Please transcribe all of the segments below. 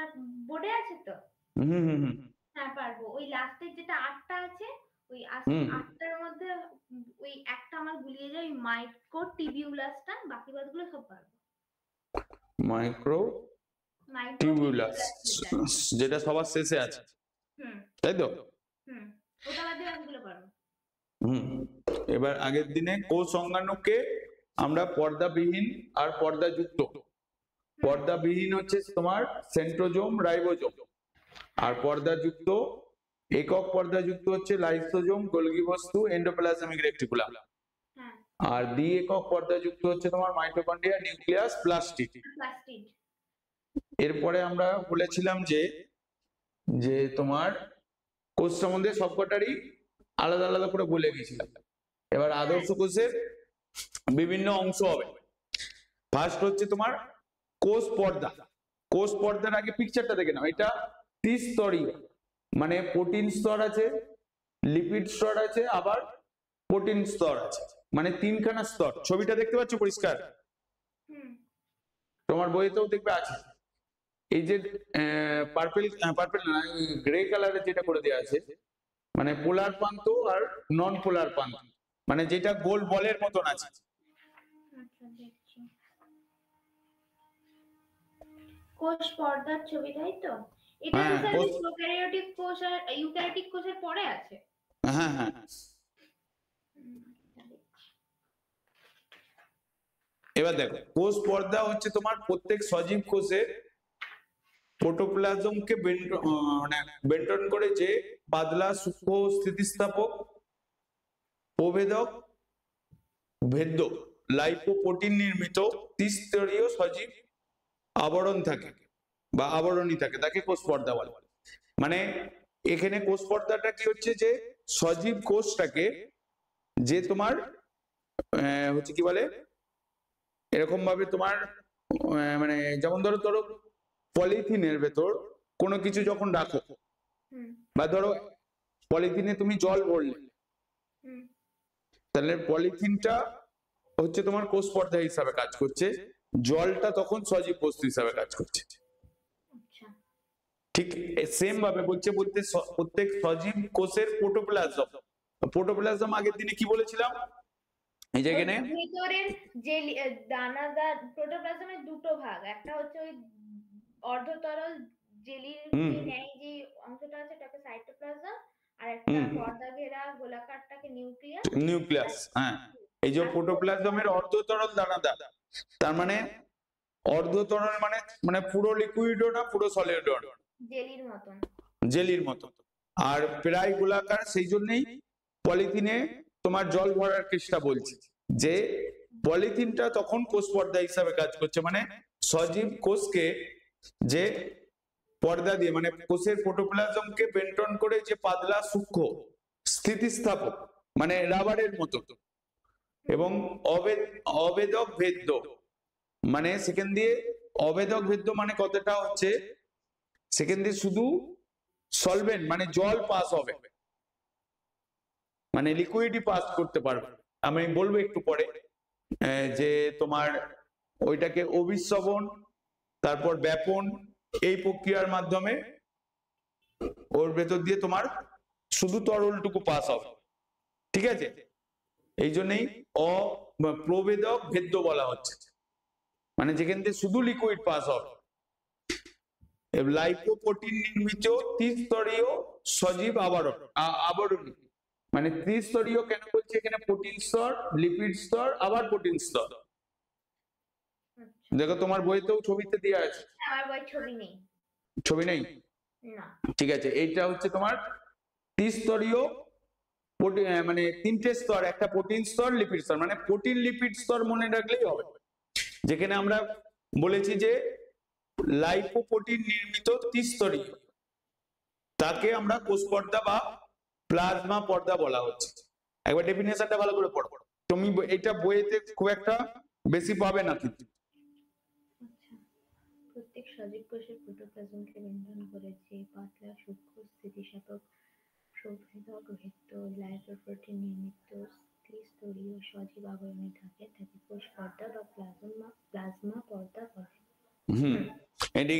আপনার বোর্ডে আছে তো? হ্যাঁ পারবো। ওই লাস্টের যেটা 8টা আছে, ওই 8টার মধ্যে ওই একটা আমার গুলিয়ে যায়, ওই মাইক্রোটিবিউলাসটা, বাকি বাদগুলো সব পারবো। মাইক্রোটিবিউলাস যেটা সবার শেষে আছে, তাই তো? ওটা বাদে বাকিগুলো পারবো। এবার আগের দিনে কোষ অঙ্গাণুকে আমরা পর্দাবিহীন আর পর্দাযুক্ত, পর্দাবিহীন হচ্ছে তোমার সেন্ট্রোজোম রাইবোজোম, আর পর্দাযুক্ত একক পর্দাযুক্ত হচ্ছে লাইসোজোম গোলগি বস্তু এন্ডোপ্লাজমিক রেটিকুলাম, আর দ্বি একক পর্দাযুক্ত হচ্ছে তোমার মাইটোকন্ড্রিয়া নিউক্লিয়াস প্লাস্টিড। এরপরে আমরা বলেছিলাম যে যে তোমার কোষ সম্বন্ধে সবকটারই আলাদা আলাদা করে বলে গেছিলাম। এবার আদর্শ কোষের বিভিন্ন অংশ হবে। ফার্স্ট হচ্ছে তোমার কোষ পর্দা। কোষ পর্দার আগে পিকচারটা দেখে নাও, এটা ত্রিস্তরীয়, মানে প্রোটিন স্তর আছে, লিপিড স্তর আছে, আবার প্রোটিন স্তর আছে, মানে তিনখানা স্তর। ছবিটা দেখতে পাচ্ছ পরিষ্কার? তোমার বইতেও দেখবে আছে। এই যে পার্পল না, গ্রে কালারের যেটা করে দেওয়া আছে, মানে পোলার প্রান্ত আর নন পোলার প্রান্ত, মানে যেটা গোল বলের মতন আছে। কোষ পর্দার ছবি, তাই তো? এটা তো স্যার প্রোক্যারিওটিক কোষ আর ইউক্যারিওটিক কোষের পরে আছে। হ্যাঁ হ্যাঁ। এবার দেখো, কোষ পর্দা হচ্ছে তোমার প্রত্যেক সজীব কোষে প্রোটোপ্লাজমকে বেন্টন করে যে পাতলা সূক্ষ্ম স্থিতিস্থাপক প্রভেদক ভেদ্য লাইপোপ্রোটিন নির্মিত ত্রিস্তরীয় সজীব আবরণ থাকে বা আবরণী থাকে, তাকে কোষ পর্দা বলে। মানে এখানে কোষ পর্দাটা কি হচ্ছে, যে সজীব কোষটাকে যে তোমার হচ্ছে কি বলে, এরকম ভাবে তোমার মানে যেমন ধরো পলিথিনের ভেতর কোনো কিছু যখন রাখো, বা ধরো পলিথিনে তুমি জল ভরলে, তাহলে পলিথিনটা হচ্ছে তোমার কোষ পর্দা হিসাবে কাজ করছে, জলটা তখন সজীব বস্তু হিসাবে কাজ করছে। ঠিক সেম ভাবে বলতে প্রত্যেক সজীব কোষের প্রোটোপ্লাজম। প্রোটোপ্লাজম আগের দিনে কি বলেছিলাম, এই যে এখানে ভিতরের যে দানাদার প্রোটোপ্লাজমের দুটো ভাগ, একটা হচ্ছে ওই অর্ধতরল জেলির ন্যায় যে অংশটা আছে ওটাকে সাইটোপ্লাজম, আর একটা পর্দা ঘেরা গোলাকারটাকে নিউক্লিয়াস। হ্যাঁ, এই যে প্রোটোপ্লাজমের অর্ধতরল দানাদার, তার মানে অর্ধতরল মানে পুরো লিকুইডও না, পুরো সলিডও না, জেলির মতন, আর প্রায় গোলাকার। সেই জন্যই পলিথিনে তোমার জল ভরার কেসটা বলছি, যে পলিথিনটা তখন কোষ পর্দা হিসাবে কাজ করছে, মানে সজীব কোষকে যে পর্দা দিয়ে, মানে কোষের প্রোটোপ্লাজমকে বেন্টন করে যে পাতলা সূক্ষ্ম স্থিতিস্থাপক, মানে রাবারের মতো, এবং অবেদক ভেদ্য, মানে সেখান দিয়ে অবেদক ভেদ্য মানে কতটা হচ্ছে, সেখান দিয়ে শুধু সলভেন্ট মানে জল পাস হবে, মানে লিকুইডই পাস করতে পারবে। আমি বলবো একটু পরে যে তোমার ওইটাকে অভিশ্রবণ, তারপর ব্যাপন, এই প্রক্রিয়ার মাধ্যমে ওর ভেতর দিয়ে তোমার শুধু তরলটুকু পাস হবে। ঠিক আছে, এই জন্যই অপ্রবেদক ভেদ্য বলা হচ্ছে, মানে যেখান দিয়ে শুধু লিকুইড পাস হবে। লাইপোপ্রোটিন নির্মিত ত্রিস্তরীয় সজীব আবরণী, মানে ত্রিস্তরীয় কেন বলছি, এখানে প্রোটিন স্তর, লিপিড স্তর, আবার প্রোটিন স্তর। দেখো তোমার বইতেও ছবিতে দেওয়া আছে। আমার বই ছবি নেই। ছবি নেই? না। ঠিক আছে, এইটা হচ্ছে তোমার ত্রিস্তরীয়, মানে তিনটে স্তর, একটা প্রোটিন স্তর, লিপিড স্তর, মানে প্রোটিন লিপিড স্তর মনে রাখলেই হবে। যেখানে আমরা বলেছি যে লাইপোপ্রোটিন নির্মিত ত্রিস্তরীয়, তাকে আমরা কোষ পর্দা বা প্লাজমা পর্দা বলা হচ্ছে। একবার ডেফিনেশনটা ভালো করে পড়ো, তুমি এটা বইতে খুব একটা বেশি পাবে না কিন্তু। প্রত্যেক সজীব কোষের প্রোটোপ্লাজমকে বেন্টন করে যে পাতলা সূক্ষ্ম স্থিতিস্থাপক প্রভেদক ভেদ্য লাইপোপ্রোটিন নির্মিত ত্রিস্তরীয় সজীব আবরণী থাকে, তাকে কোষ পর্দা বা প্লাজমা পর্দা বলে।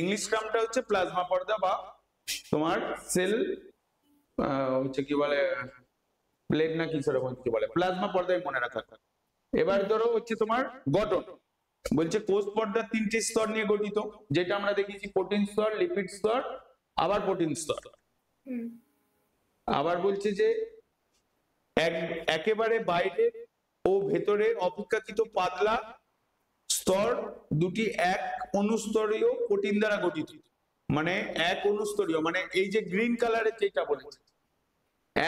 ইংলিশ টার্মটা হচ্ছে প্লাজমা পর্দা বা তোমার সেল হচ্ছে কি বলে প্লেট না কি সেরকম কিছু বলে, প্লাজমা পর্দায় মনে রাখা। এবার ধরো হচ্ছে তোমার গঠন, বলছে কোষ পর্দা 3টি স্তর নিয়ে গঠিত, যেটা আমরা দেখেছি প্রোটিন স্তর, লিপিড স্তর, আবার প্রোটিন স্তর। আবার বলছে যে একেবারে বাইরে ও ভেতরে অপেক্ষাকৃত পাতলা স্তর দুটি এক অনুস্তরীয় প্রোটিন দ্বারা গঠিত। মানে এক অনুস্তরীয় মানে এই যে গ্রিন কালারের যেটা বলেছে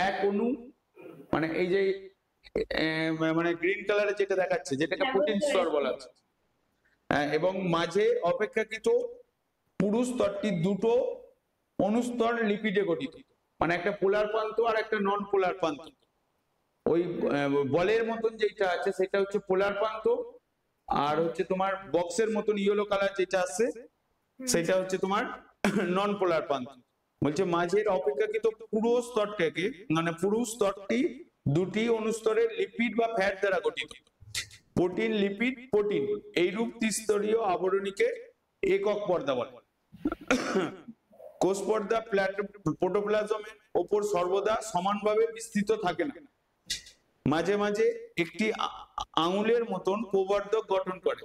এক অনু, মানে এই যে মানে গ্রিন কালারের যেটা দেখাচ্ছে যেটাকে প্রোটিন স্তর বলা হচ্ছে, এবং মাঝে অপেক্ষাকৃত পুরু স্তরটি দুটো অনুস্তর লিপিডে গঠিত। মানে একটা পোলার প্রান্ত আর একটা নন পোলার প্রান্ত। ওই বলের মতন যেটা আছে সেটা হচ্ছে পোলার প্রান্ত, আর হচ্ছে তোমার বক্সের মতন ইয়েলো কালার যেটা আছে সেটা হচ্ছে তোমার নন পোলার প্রান্ত। বলছে মাঝের অপেক্ষাকৃত পুরো স্তরটাকে মানে পুরো স্তরটি দুটি অনুস্তরের লিপিড বা ফ্যাট দ্বারা গঠিত। প্রোটিন, লিপিড, প্রোটিন এইরূপ ত্রিস্তরীয় আবরণীকে একক পর্দা বলে। কোষ পর্দা প্রোটোপ্লাজমের ওপর সর্বদা সমানভাবে বিস্তৃত থাকে না, মাঝে মাঝে একটি আঙুলের মতন প্রবর্ধক গঠন করে।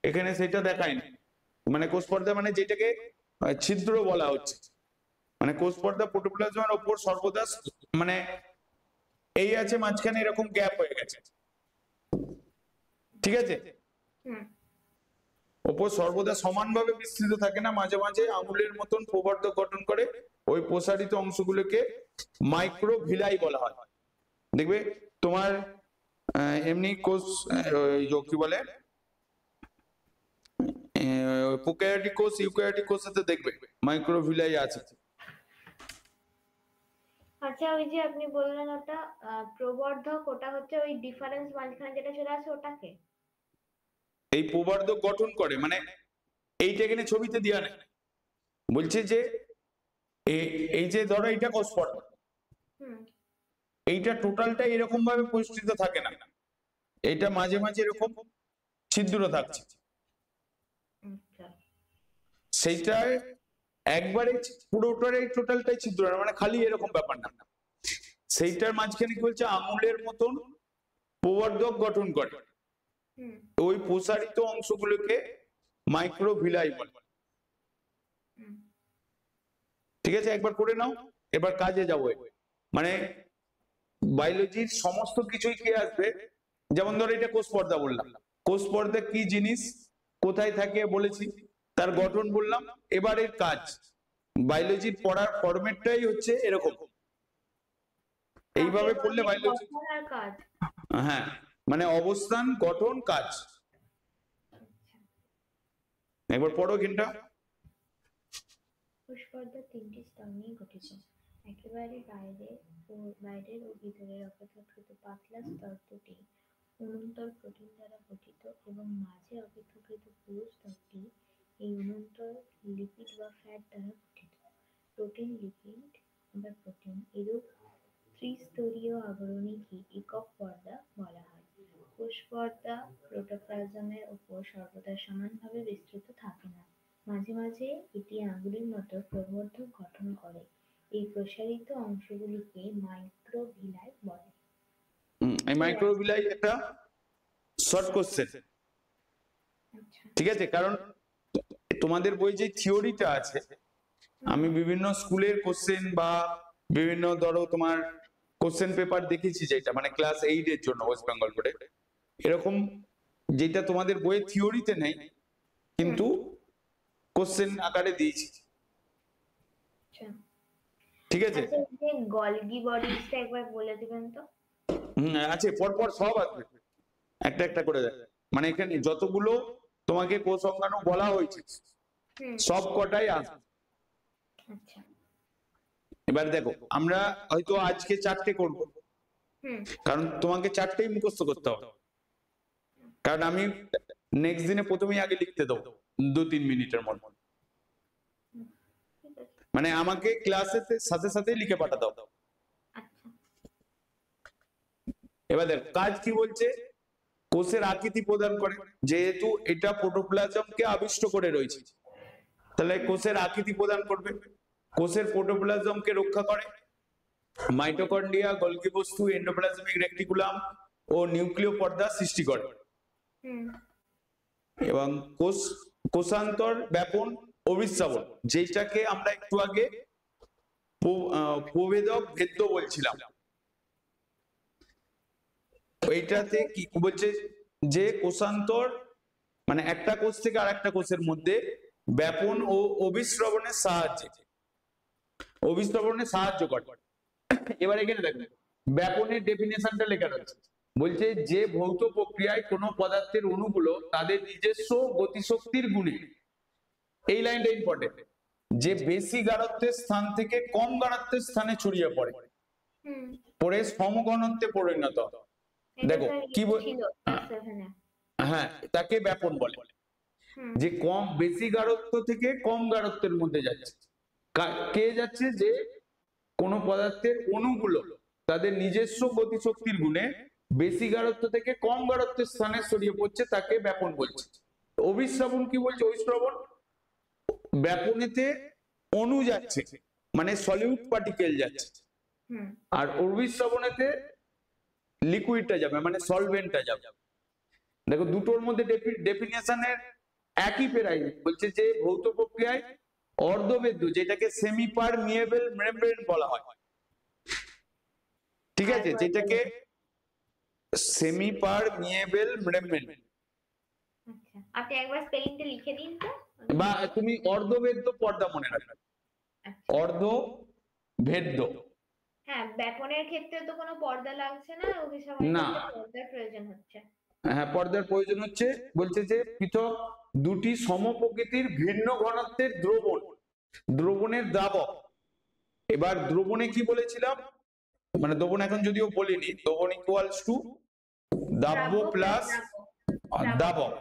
এখানে সেটা দেখায়নি, মানে কোষ পর্দা মানে যেটাকে ছিদ্র বলা হচ্ছে, মানে কোষ পর্দা প্রোটোপ্লাজমের ওপর সর্বদা মানে এই আছে মাঝখানে এরকম গ্যাপ হয়ে গেছে, ঠিক আছে, ওপর সর্বদা সমানভাবে বিস্তৃত থাকে না, মাঝে মাঝে আঙুলের মতন প্রবর্ধক গঠন করে। ওই প্রসারিত অংশগুলোকে মাইক্রোভিলাই বলা হয়। দেখবে তোমার এমনি কোষ কি বলে প্রোক্যারিওটিক কোষ, ইউক্যারিওটিক কোষেতে দেখবে মাইক্রোভিলাই আছে। আচ্ছা, ওই যে আপনি বললেন ওটা প্রবর্ধক, ওটা হচ্ছে ওই ডিফারেন্স মাঝখানে যেটা চলে আসে ওটাকে এই প্রবর্ধক গঠন করে, মানে এইটা এখানে ছবিতে দেওয়া নেই। বলছে যে এই যে ধরো এইটা কোষ পর্দা, এইটা টোটালটা এরকম ভাবে পরিস্থিত থাকে না, এটা মাঝে মাঝে এরকম ছিদ্র থাকছে। সেইটা একবারে পুরোটাই টোটালটাই ছিদ্র না, মানে খালি এরকম ব্যাপার না, সেইটার মাঝখানে কি বলছে আঙুলের মতন প্রবর্ধক গঠন করে। ওই প্রসারিত অংশগুলোকে মাইক্রোভিলাই বলে। ঠিক আছে, একবার করে নাও, এবার কাজে যাবো। মানে বায়োলজির সমস্ত কিছুই কি আসবে, যেমন ধরো এটা কোষ পর্দা বললাম, কোষ পর্দা কি জিনিস, কোথায় থাকে বলেছি, তার গঠন বললাম। এবার এর কাজ, বায়োলজির পড়ার ফরম্যাটটাই হচ্ছে এরকম, এইভাবে পড়লে বায়োলজি, হ্যাঁ মানে অবস্থান, গঠন, কাজ। একবার পড়ো কিন্তু। কোষ পর্দা 3টি স্তর নিয়ে গঠিত। একেবারে বাইরের ও ভিতরের অপেক্ষাকৃত পাতলা স্তর দুটি অনন্তর প্রোটিন দ্বারা গঠিত এবং মাঝে অপেক্ষাকৃত পুরু স্তরটি এই অনন্তর লিপিড বা ফ্যাট দ্বারা গঠিত। প্রোটিন, লিপিড বা প্রোটিন এরূপ ত্রিস্তরীয় আবরণীকে একক পর্দা বলা হয়। কোষ পর্দা প্রোটোপ্লাজমের ওপর সর্বদা সমানভাবে বিস্তৃত থাকে না, মাঝে মাঝে এটি আঙুলের মতো প্রবর্ধক গঠন করে। এই প্রসারিত অংশগুলিকে মাইক্রোভিলাই বলে। এই মাইক্রোভিলাই একটা শর্ট কোশ্চেন, ঠিক আছে, কারণ তোমাদের বই যে থিওরিটা আছে, আমি বিভিন্ন স্কুলের কোশ্চেন বা বিভিন্ন ধরো তোমার কোশ্চেন পেপার দেখেছি, যেটা মানে ক্লাস 8 এর জন্য ওয়েস্ট বেঙ্গল বোর্ডে, এরকম যেটা তোমাদের বইয়ে থিওরিতে নেই কিন্তু কোশ্চেন আকারে দিয়েছি, ঠিক আছে। গলগি বডিজটা একবার বলে দিবেন তো। আছে, পরপর সব আসবে, একটা একটা করে দেখ, মানে এখানে যতগুলো তোমাকে কোষ অঙ্গাণু বলা হয়েছে সব কটাই আসবে। আচ্ছা, এবার দেখো আমরা হয়তো আজকে 4টে করব, কারণ তোমাকে 4টেই মুখস্থ করতে হবে, কারণ আমি নেক্সট দিনে প্রথমেই আগে লিখতে দেবো 2-3 মিনিটের মধ্যে, মানে আমাকে ক্লাসের সাথে সাথে লিখে পাঠাতে হবে। এবার দেখো কাজ কি বলছে, কোষের আকৃতি প্রদান করে, যেহেতু এটা প্রোটোপ্লাজমকে আবিষ্ট করে রয়েছে, তাহলে কোষের আকৃতি প্রদান করবে, কোষের প্রোটোপ্লাজমকে রক্ষা করে, মাইটোকন্ড্রিয়া, গোলগি বস্তু, এন্ডোপ্লাজমিক রেটিকুলাম ও নিউক্লিয় পর্দা সৃষ্টি করে। এবং কোষান্তর ব্যাপন, অভিস্রাবণ, যেটাকে আমরা একটু আগে প্রবেদক ভেদ্য বলছিলাম, এইটাতে কি বলছে যে কোষান্তর মানে একটা কোষ থেকে আর একটা কোষের মধ্যে ব্যাপন ও অভিস্রবণের সাহায্য করে। এবার এখানে দেখো ব্যাপনের ডেফিনেশনটা লেখা রয়েছে, বলছে যে ভৌত প্রক্রিয়ায় কোনো পদার্থের অণুগুলো তাদের নিজস্ব গতিশক্তির গুণে, এই লাইনটা ইম্পর্টেন্ট, যে বেশি গাঢ়ত্বের স্থান থেকে কম গাঢ়ত্বের স্থানে ছড়িয়ে পড়ে সমঘনত্বে পরিণত হয়। দেখো কি হ্যাঁ, তাকে ব্যাপন বলে, যে বেশি গাঢ়ত্ব থেকে কম গাঢ়ত্বের মধ্যে যাচ্ছে। কে যাচ্ছে? যে কোন পদার্থের অণুগুলো তাদের নিজস্ব গতিশক্তির গুণে বেশি গাঢ়ত্ব থেকে কম গাঢ়ত্বের স্থানে ছড়িয়ে পড়ছে, তাকে ব্যাপন বলছে। অভিস্রবণ কি বলছে? অভিস্রবণ ব্যাপনেতে অণু যাচ্ছে, মানে সলিউট পার্টিকেল যাচ্ছে, আর অভিস্রবণেতে লিকুইডটা যাবে, মানে সলভেন্টটা যাবে। দেখো দুটোর মধ্যে ডেফিনেশনের একই পেরাই, বলছে যে ভৌত প্রক্রিয়ায় অর্ধবেদ্য, যেটাকে সেমি পারমিয়েবল মেমব্রেন বলা হয়, ঠিক আছে, যেটাকে সেমি পারমিয়েবল মেমব্রেন, আপনি একবার স্পেলিংটা লিখে দিন তো, বা তুমি অর্ধবেদ্য পর্দা মনে রাখবে, অর্ধভেদ্য। হ্যাঁ, ব্যাপনের ক্ষেত্রে তো কোনো পর্দা লাগছে না, অভিস্রবণের ক্ষেত্রে পর্দার প্রয়োজন হচ্ছে। হ্যাঁ, পর্দার প্রয়োজন হচ্ছে। বলছে যে পৃথক দুটি সমপ্রকৃতির ভিন্ন ঘনত্বের দ্রবণের দ্রাবক। এবার দ্রবণে কি বলেছিলাম, মানে দ্রবণ এখন যদিও বলিনি, দ্রবণ ইকুয়ালস টু দাব্য প্লাস দাবক,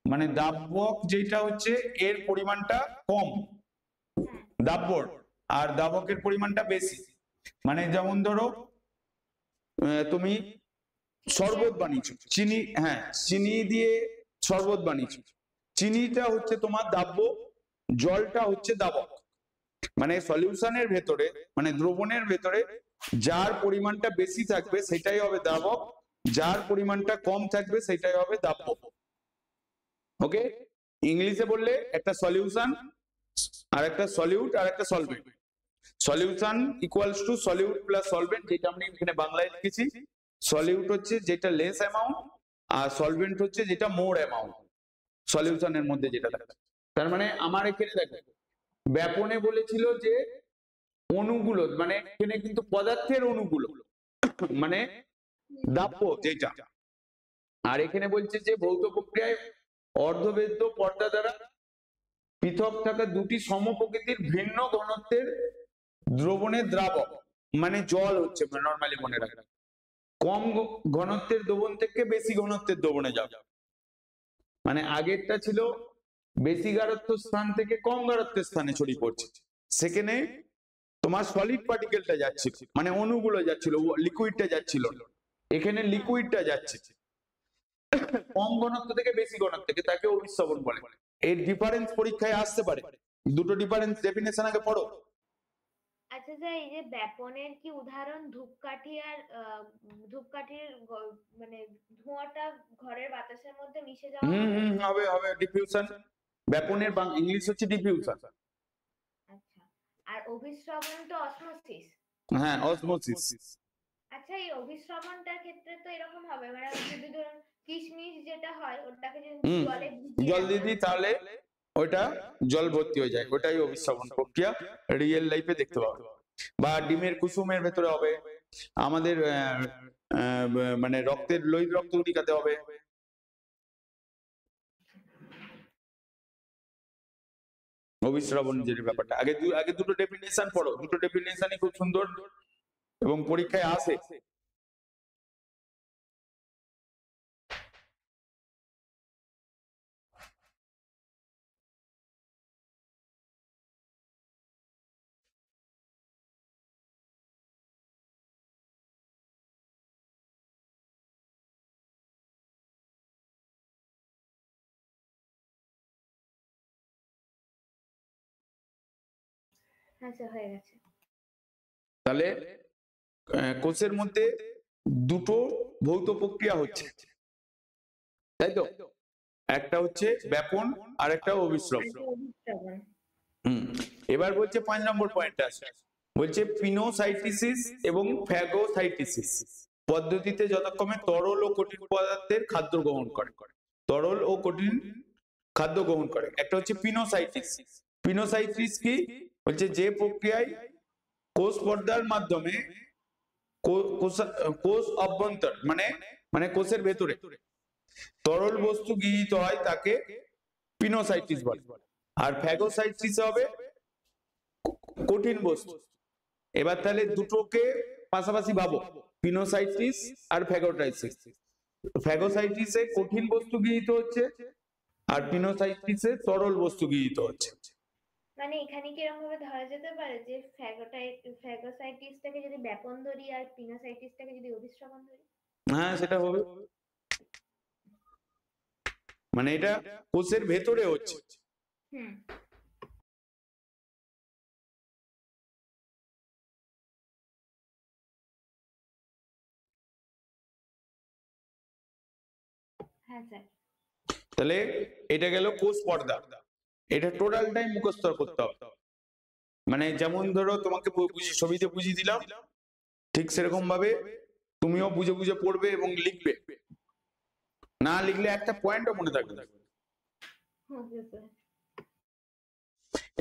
মানে দাব্যক যেটা হচ্ছে এর পরিমাণটা কম দাব্যর, আর দাবকের পরিমাণটা বেশি। মানে যেমন ধরো তুমি শরবত বানিয়েছো, চিনি, হ্যাঁ চিনি দিয়ে শরবত বানিয়েছো, চিনিটা হচ্ছে তোমার দাব্য, জলটা হচ্ছে দাবক। মানে সলিউশনের ভেতরে, মানে দ্রবণের ভেতরে যার পরিমাণটা বেশি থাকবে সেটাই হবে দাবক, যার পরিমাণটা কম থাকবে সেটাই হবে দাব্য। ওকে, ইংলিশে বললে একটা সলিউশন আর একটা সলিউট আর একটা solvent. Solution equals to solute plus solvent, যেটা আমি এখানে বাংলায় লিখেছি। সলিউট হচ্ছে যেটা লেস অ্যামাউন্ট, আর সলভেন্ট হচ্ছে যেটা মোর অ্যামাউন্ট সলিউশনের মধ্যে যেটা থাকে। তার মানে আমার এখানে দেখো ব্যাপনে বলেছিল যে অণুগুলো, মানে এখানে কিন্তু পদার্থের অণুগুলো মানে দাব্য যেটা, আর এখানে বলছে যে ভৌত প্রক্রিয়ায় অর্ধবেদ্য পর্দা দ্বারা পৃথক থাকা দুটি সমপ্রকৃতির ভিন্ন ঘনত্বের দ্রবণের দ্রাবক, মানে জল হচ্ছে, নরমালি মনে রাখবেন, কম ঘনত্বের দ্রবণ থেকে বেশি ঘনত্বের দ্রবণে যাবে। মানে আগেরটা ছিল বেশি গাঢ়ত্ব স্থান থেকে কম গাঢ়ত্বের স্থানে ছড়িয়ে পড়ছে, সেখানে তোমার সলিড পার্টিকেলটা যাচ্ছিল, মানে অণুগুলো যাচ্ছিল, লিকুইডটা যাচ্ছিল, এখানে লিকুইডটা যাচ্ছে কম ঘনত্ব থেকে বেশি ঘনত্ব থেকে, তাকে অভিস্রবণ বলে। এর ডিফারেন্স পরীক্ষায় আসতে পারে, দুটো ডিফারেন্স ডেফিনেশন আগে পড়ো। আচ্ছা স্যার, এই যে ব্যাপনের কি উদাহরণ ধূপকাঠি আর ধূপকাঠির মানে ধোঁয়াটা ঘরের বাতাসের মধ্যে মিশে যাওয়া? হবে হবে, ডিফিউশন। ব্যাপনের ইংলিশ হচ্ছে ডিফিউশন। আচ্ছা, আর অভিস্রবণ তো অসমোসিস। হ্যাঁ, অসমোসিস। আচ্ছা, এই অভিস্রবণটার ক্ষেত্রে তো এরকম হবে, মানে যদি ধরুন কিশমিশ যেটা হয় ওটাকে যদি জল দিয়ে দিই তাহলে ওটা জল ভর্তি হয়ে যায়, ওটাই অভিস্রবণ প্রক্রিয়া, রিয়েল লাইফে দেখতে পাবে। বা ডিমের কুসুমের ভেতরে হবে, আমাদের মানে রক্তের লোহিত রক্ত উঠিকাতে হবে। অভিস্রবণ যে ব্যাপারটা, আগে দুটো ডেফিনেশন পড়ো, দুটো ডেফিনেশনই খুব সুন্দর এবং পরীক্ষায় আসে। হ্যাঁ স্যার হয়ে গেছে। তাহলে কোষের মধ্যে দুটো ভৌত প্রক্রিয়া হচ্ছে, তাই তো? একটা হচ্ছে ব্যাপন আর একটা অভিস্রবণ। এবার বলছে 5 নম্বর পয়েন্ট আছে, বলছে পিনোসাইটোসিস এবং ফ্যাগোসাইটোসিস পদ্ধতিতে যথাক্রমে তরল ও কঠিন পদার্থের খাদ্য গ্রহণ করে, তরল ও কঠিন খাদ্য গ্রহণ করে। একটা হচ্ছে পিনোসাইটিস। পিনোসাইটিস কি বলছে? যে প্রক্রিয়ায় কোষ পর্দার মাধ্যমে কোষ অভ্যন্তর মানে কোষের ভেতরে তরল বস্তু গৃহীত হয় তাকে পিনোসাইটিস বলে। আর ফ্যাগোসাইটিস হবে কঠিন বস্তু। এবার তাহলে দুটোকে পাশাপাশি ভাবো, পিনোসাইটিস আর ফ্যাগোসাইটিস। ফ্যাগোসাইটিসে কঠিন বস্তু গৃহীত হচ্ছে আর পিনোসাইটিসে তরল বস্তু গৃহীত হচ্ছে। মানে এখানে কি এরকম ভাবে ধরা যেতে পারে যে ফ্যাগোসাইটিসটাকে যদি ব্যাপন ধরি আর পিনোসাইটিসটাকে যদি অভিস্রবণ ধরি? হ্যাঁ সেটা হবে, মানে এটা কোষের ভেতরে হচ্ছে। হুম। হ্যাঁ স্যার। তাহলে এটা গেল কোষ পর্দা, এটা টোটালটাই মুখস্থ করতে হবে। মানে যেমন ধরো তোমাকে ছবিতে বুঝিয়ে দিলাম, ঠিক সেরকম ভাবে তুমিও বুঝে বুঝে পড়বে এবং লিখবে, না লিখলে একটা পয়েন্টও মনে থাকবে না।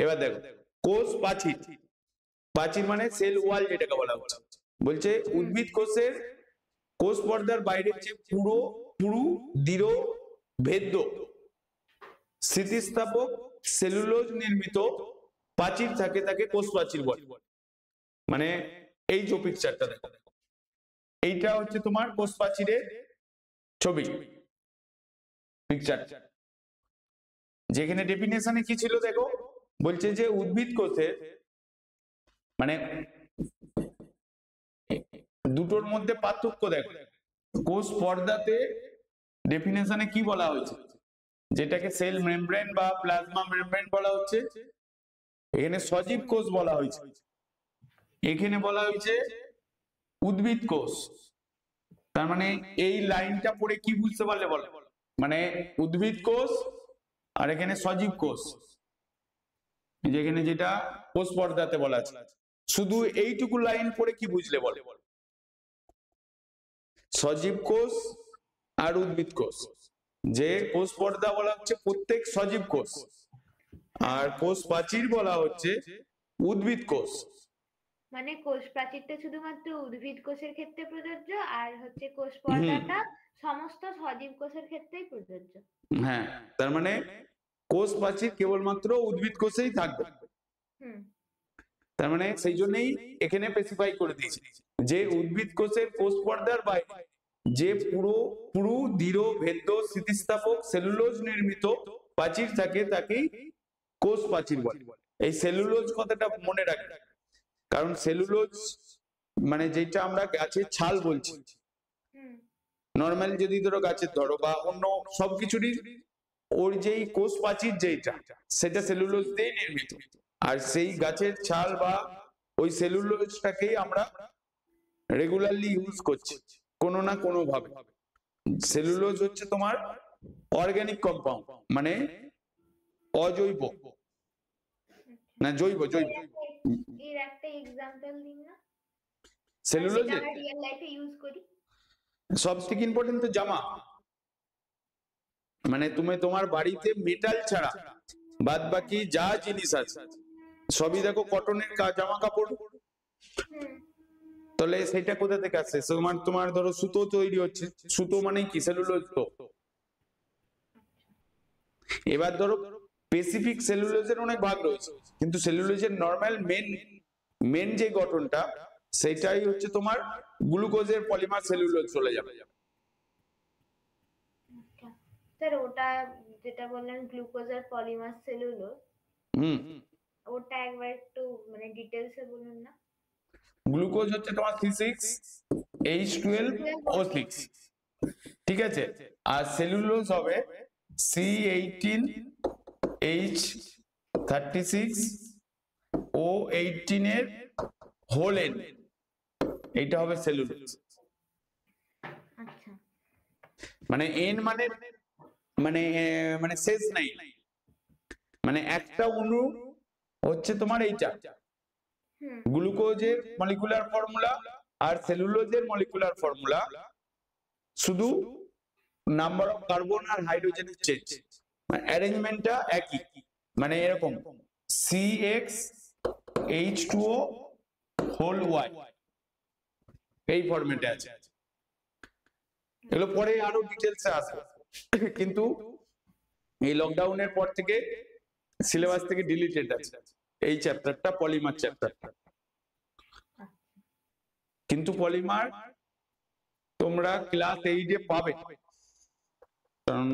এবার দেখো কোষ প্রাচীর। প্রাচীর মানে সেল ওয়াল যেটাকে বলা হচ্ছে। বলছে উদ্ভিদ কোষের কোষ পর্দার বাইরে যে পুরু দৃঢ় ভেদ্য স্থিতিস্থাপক সেলুলোজ নির্মিত প্রাচীর থাকে তাকে কোষ প্রাচীর বলে। মানে এই যে পিকচারটা দেখো, এইটা হচ্ছে তোমার কোষ প্রাচীরের ছবি পিকচার। যেখানে ডেফিনেশনে কি ছিল দেখো, বলছে যে উদ্ভিদ কোষের মানে দুটোর মধ্যে পার্থক্য দেখো। কোষ পর্দাতে ডেফিনেশনে কি বলা হয়েছে? যেটাকে সেল মেমব্রেন বা প্লাজমা মেমব্রেন বলা হচ্ছে। এখানে সজীব কোষ বলা হয়েছে, এখানে বলা হয়েছে উদ্ভিদ কোষ। তার মানে এই লাইনটা পড়ে কি বুঝতে পারলে বলো? মানে উদ্ভিদ কোষ আর এখানে সজীব কোষ, যেখানে যেটা কোষ পর্দাতে বলা আছে। শুধু এইটুকু লাইন পড়ে কি বুঝলে বলে? সজীব কোষ আর উদ্ভিদ কোষ। যে কোষ পর্দা বলা হচ্ছে প্রত্যেক সজীব কোষ, আর কোষ প্রাচীর বলা হচ্ছে উদ্ভিদ কোষ। মানে কোষ প্রাচীরটা শুধুমাত্র উদ্ভিদ কোষের ক্ষেত্রে প্রযোজ্য, আর হচ্ছে কোষ পর্দাটা সমস্ত সজীব কোষের ক্ষেত্রেই প্রযোজ্য। হ্যাঁ, তার মানে কোষ প্রাচীর কেবলমাত্র উদ্ভিদ কোষেই থাকবে। তার মানে সেই জন্যই এখানে স্পেসিফাই করে দিয়েছি যে উদ্ভিদ কোষের কোষ পর্দার বাইরে যে পুরু দৃঢ় ভেদ্য স্থিতিস্থাপক সেলুলোজ নির্মিত প্রাচীর থাকে তাকেই কোষ প্রাচীর বলে। এই সেলুলোজ কথাটা মনে রাখবে, কারণ সেলুলোজ মানে যেটা আমরা গাছের ছাল বলছি, নর্মালি যদি ধরো গাছের ধরো বা অন্য সবকিছুরই ওর যেই কোষ প্রাচীর যেটা সেটা সেলুলোজ দিয়ে নির্মিত। আর সেই গাছের ছাল বা ওই সেলুলোজটাকেই আমরা রেগুলারলি ইউজ করছি কোনো না কোনো ভাবে। সেলুলোজ হচ্ছে তোমার অর্গানিক কম্পাউন্ড, মানে অজৈব না জৈব। এর একটা एग्जांपल দিন না। সেলুলোজে আমরা রিয়েল লাইফে ইউজ করি। সবথেকে ইম্পর্টেন্ট তো জামা, মানে তুমি তোমার বাড়িতে মেটাল ছাড়া বাদ বাকি যা জিনিস আছে সবই দেখো কটনের জামা কাপড়। তাহলে সেটা কোথা থেকে আসছে? তোমার ধরো সুতো তৈরি হচ্ছে, সুতো মানে কি? সেলুলোজ। তো এবার ধরো স্পেসিফিক সেলুলোজের অনেক ভাগ রয়েছে, কিন্তু সেলুলোজের নরমাল মেন যে গঠনটা সেটাই হচ্ছে তোমার গ্লুকোজের পলিমার সেলুলোজ চলে যাবে। স্যার ওটা যেটা বললেন গ্লুকোজের পলিমার সেলুলোজ, ওটা একবার একটু মানে ডিটেইলসে বলুন না। গ্লুকোজ হচ্ছে তোমার C6H12O6, ঠিক আছে? আর সেলুলোজ হবে C18H36 O18 এর হোল এন্ড, এইটা হবে সেলুলোজ। আচ্ছা মানে এন মানে মানে মানে শেষ নাই, মানে একটা অণু হচ্ছে তোমার এইটা হুম গ্লুকোজের মলিকুলার ফর্মুলা আর সেলুলোজের মলিকুলার ফর্মুলা, শুধু নাম্বার অফ কার্বন আর হাইড্রোজেনের চেঞ্জ, অ্যারেঞ্জমেন্টটা একই, মানে এরকম CXH2O হোল Y, এই ফরম্যাটে আছে। এগুলো পরে আরো ডিটেলসে আসবে, কিন্তু এই লকডাউনের পর থেকে সিলেবাস থেকে ডিলিটেড আছে এই চ্যাপ্টারটা, পলিমার চ্যাপ্টারটা। কিন্তু পলিমার তোমরা ক্লাস 8 এ পাবে, কারণ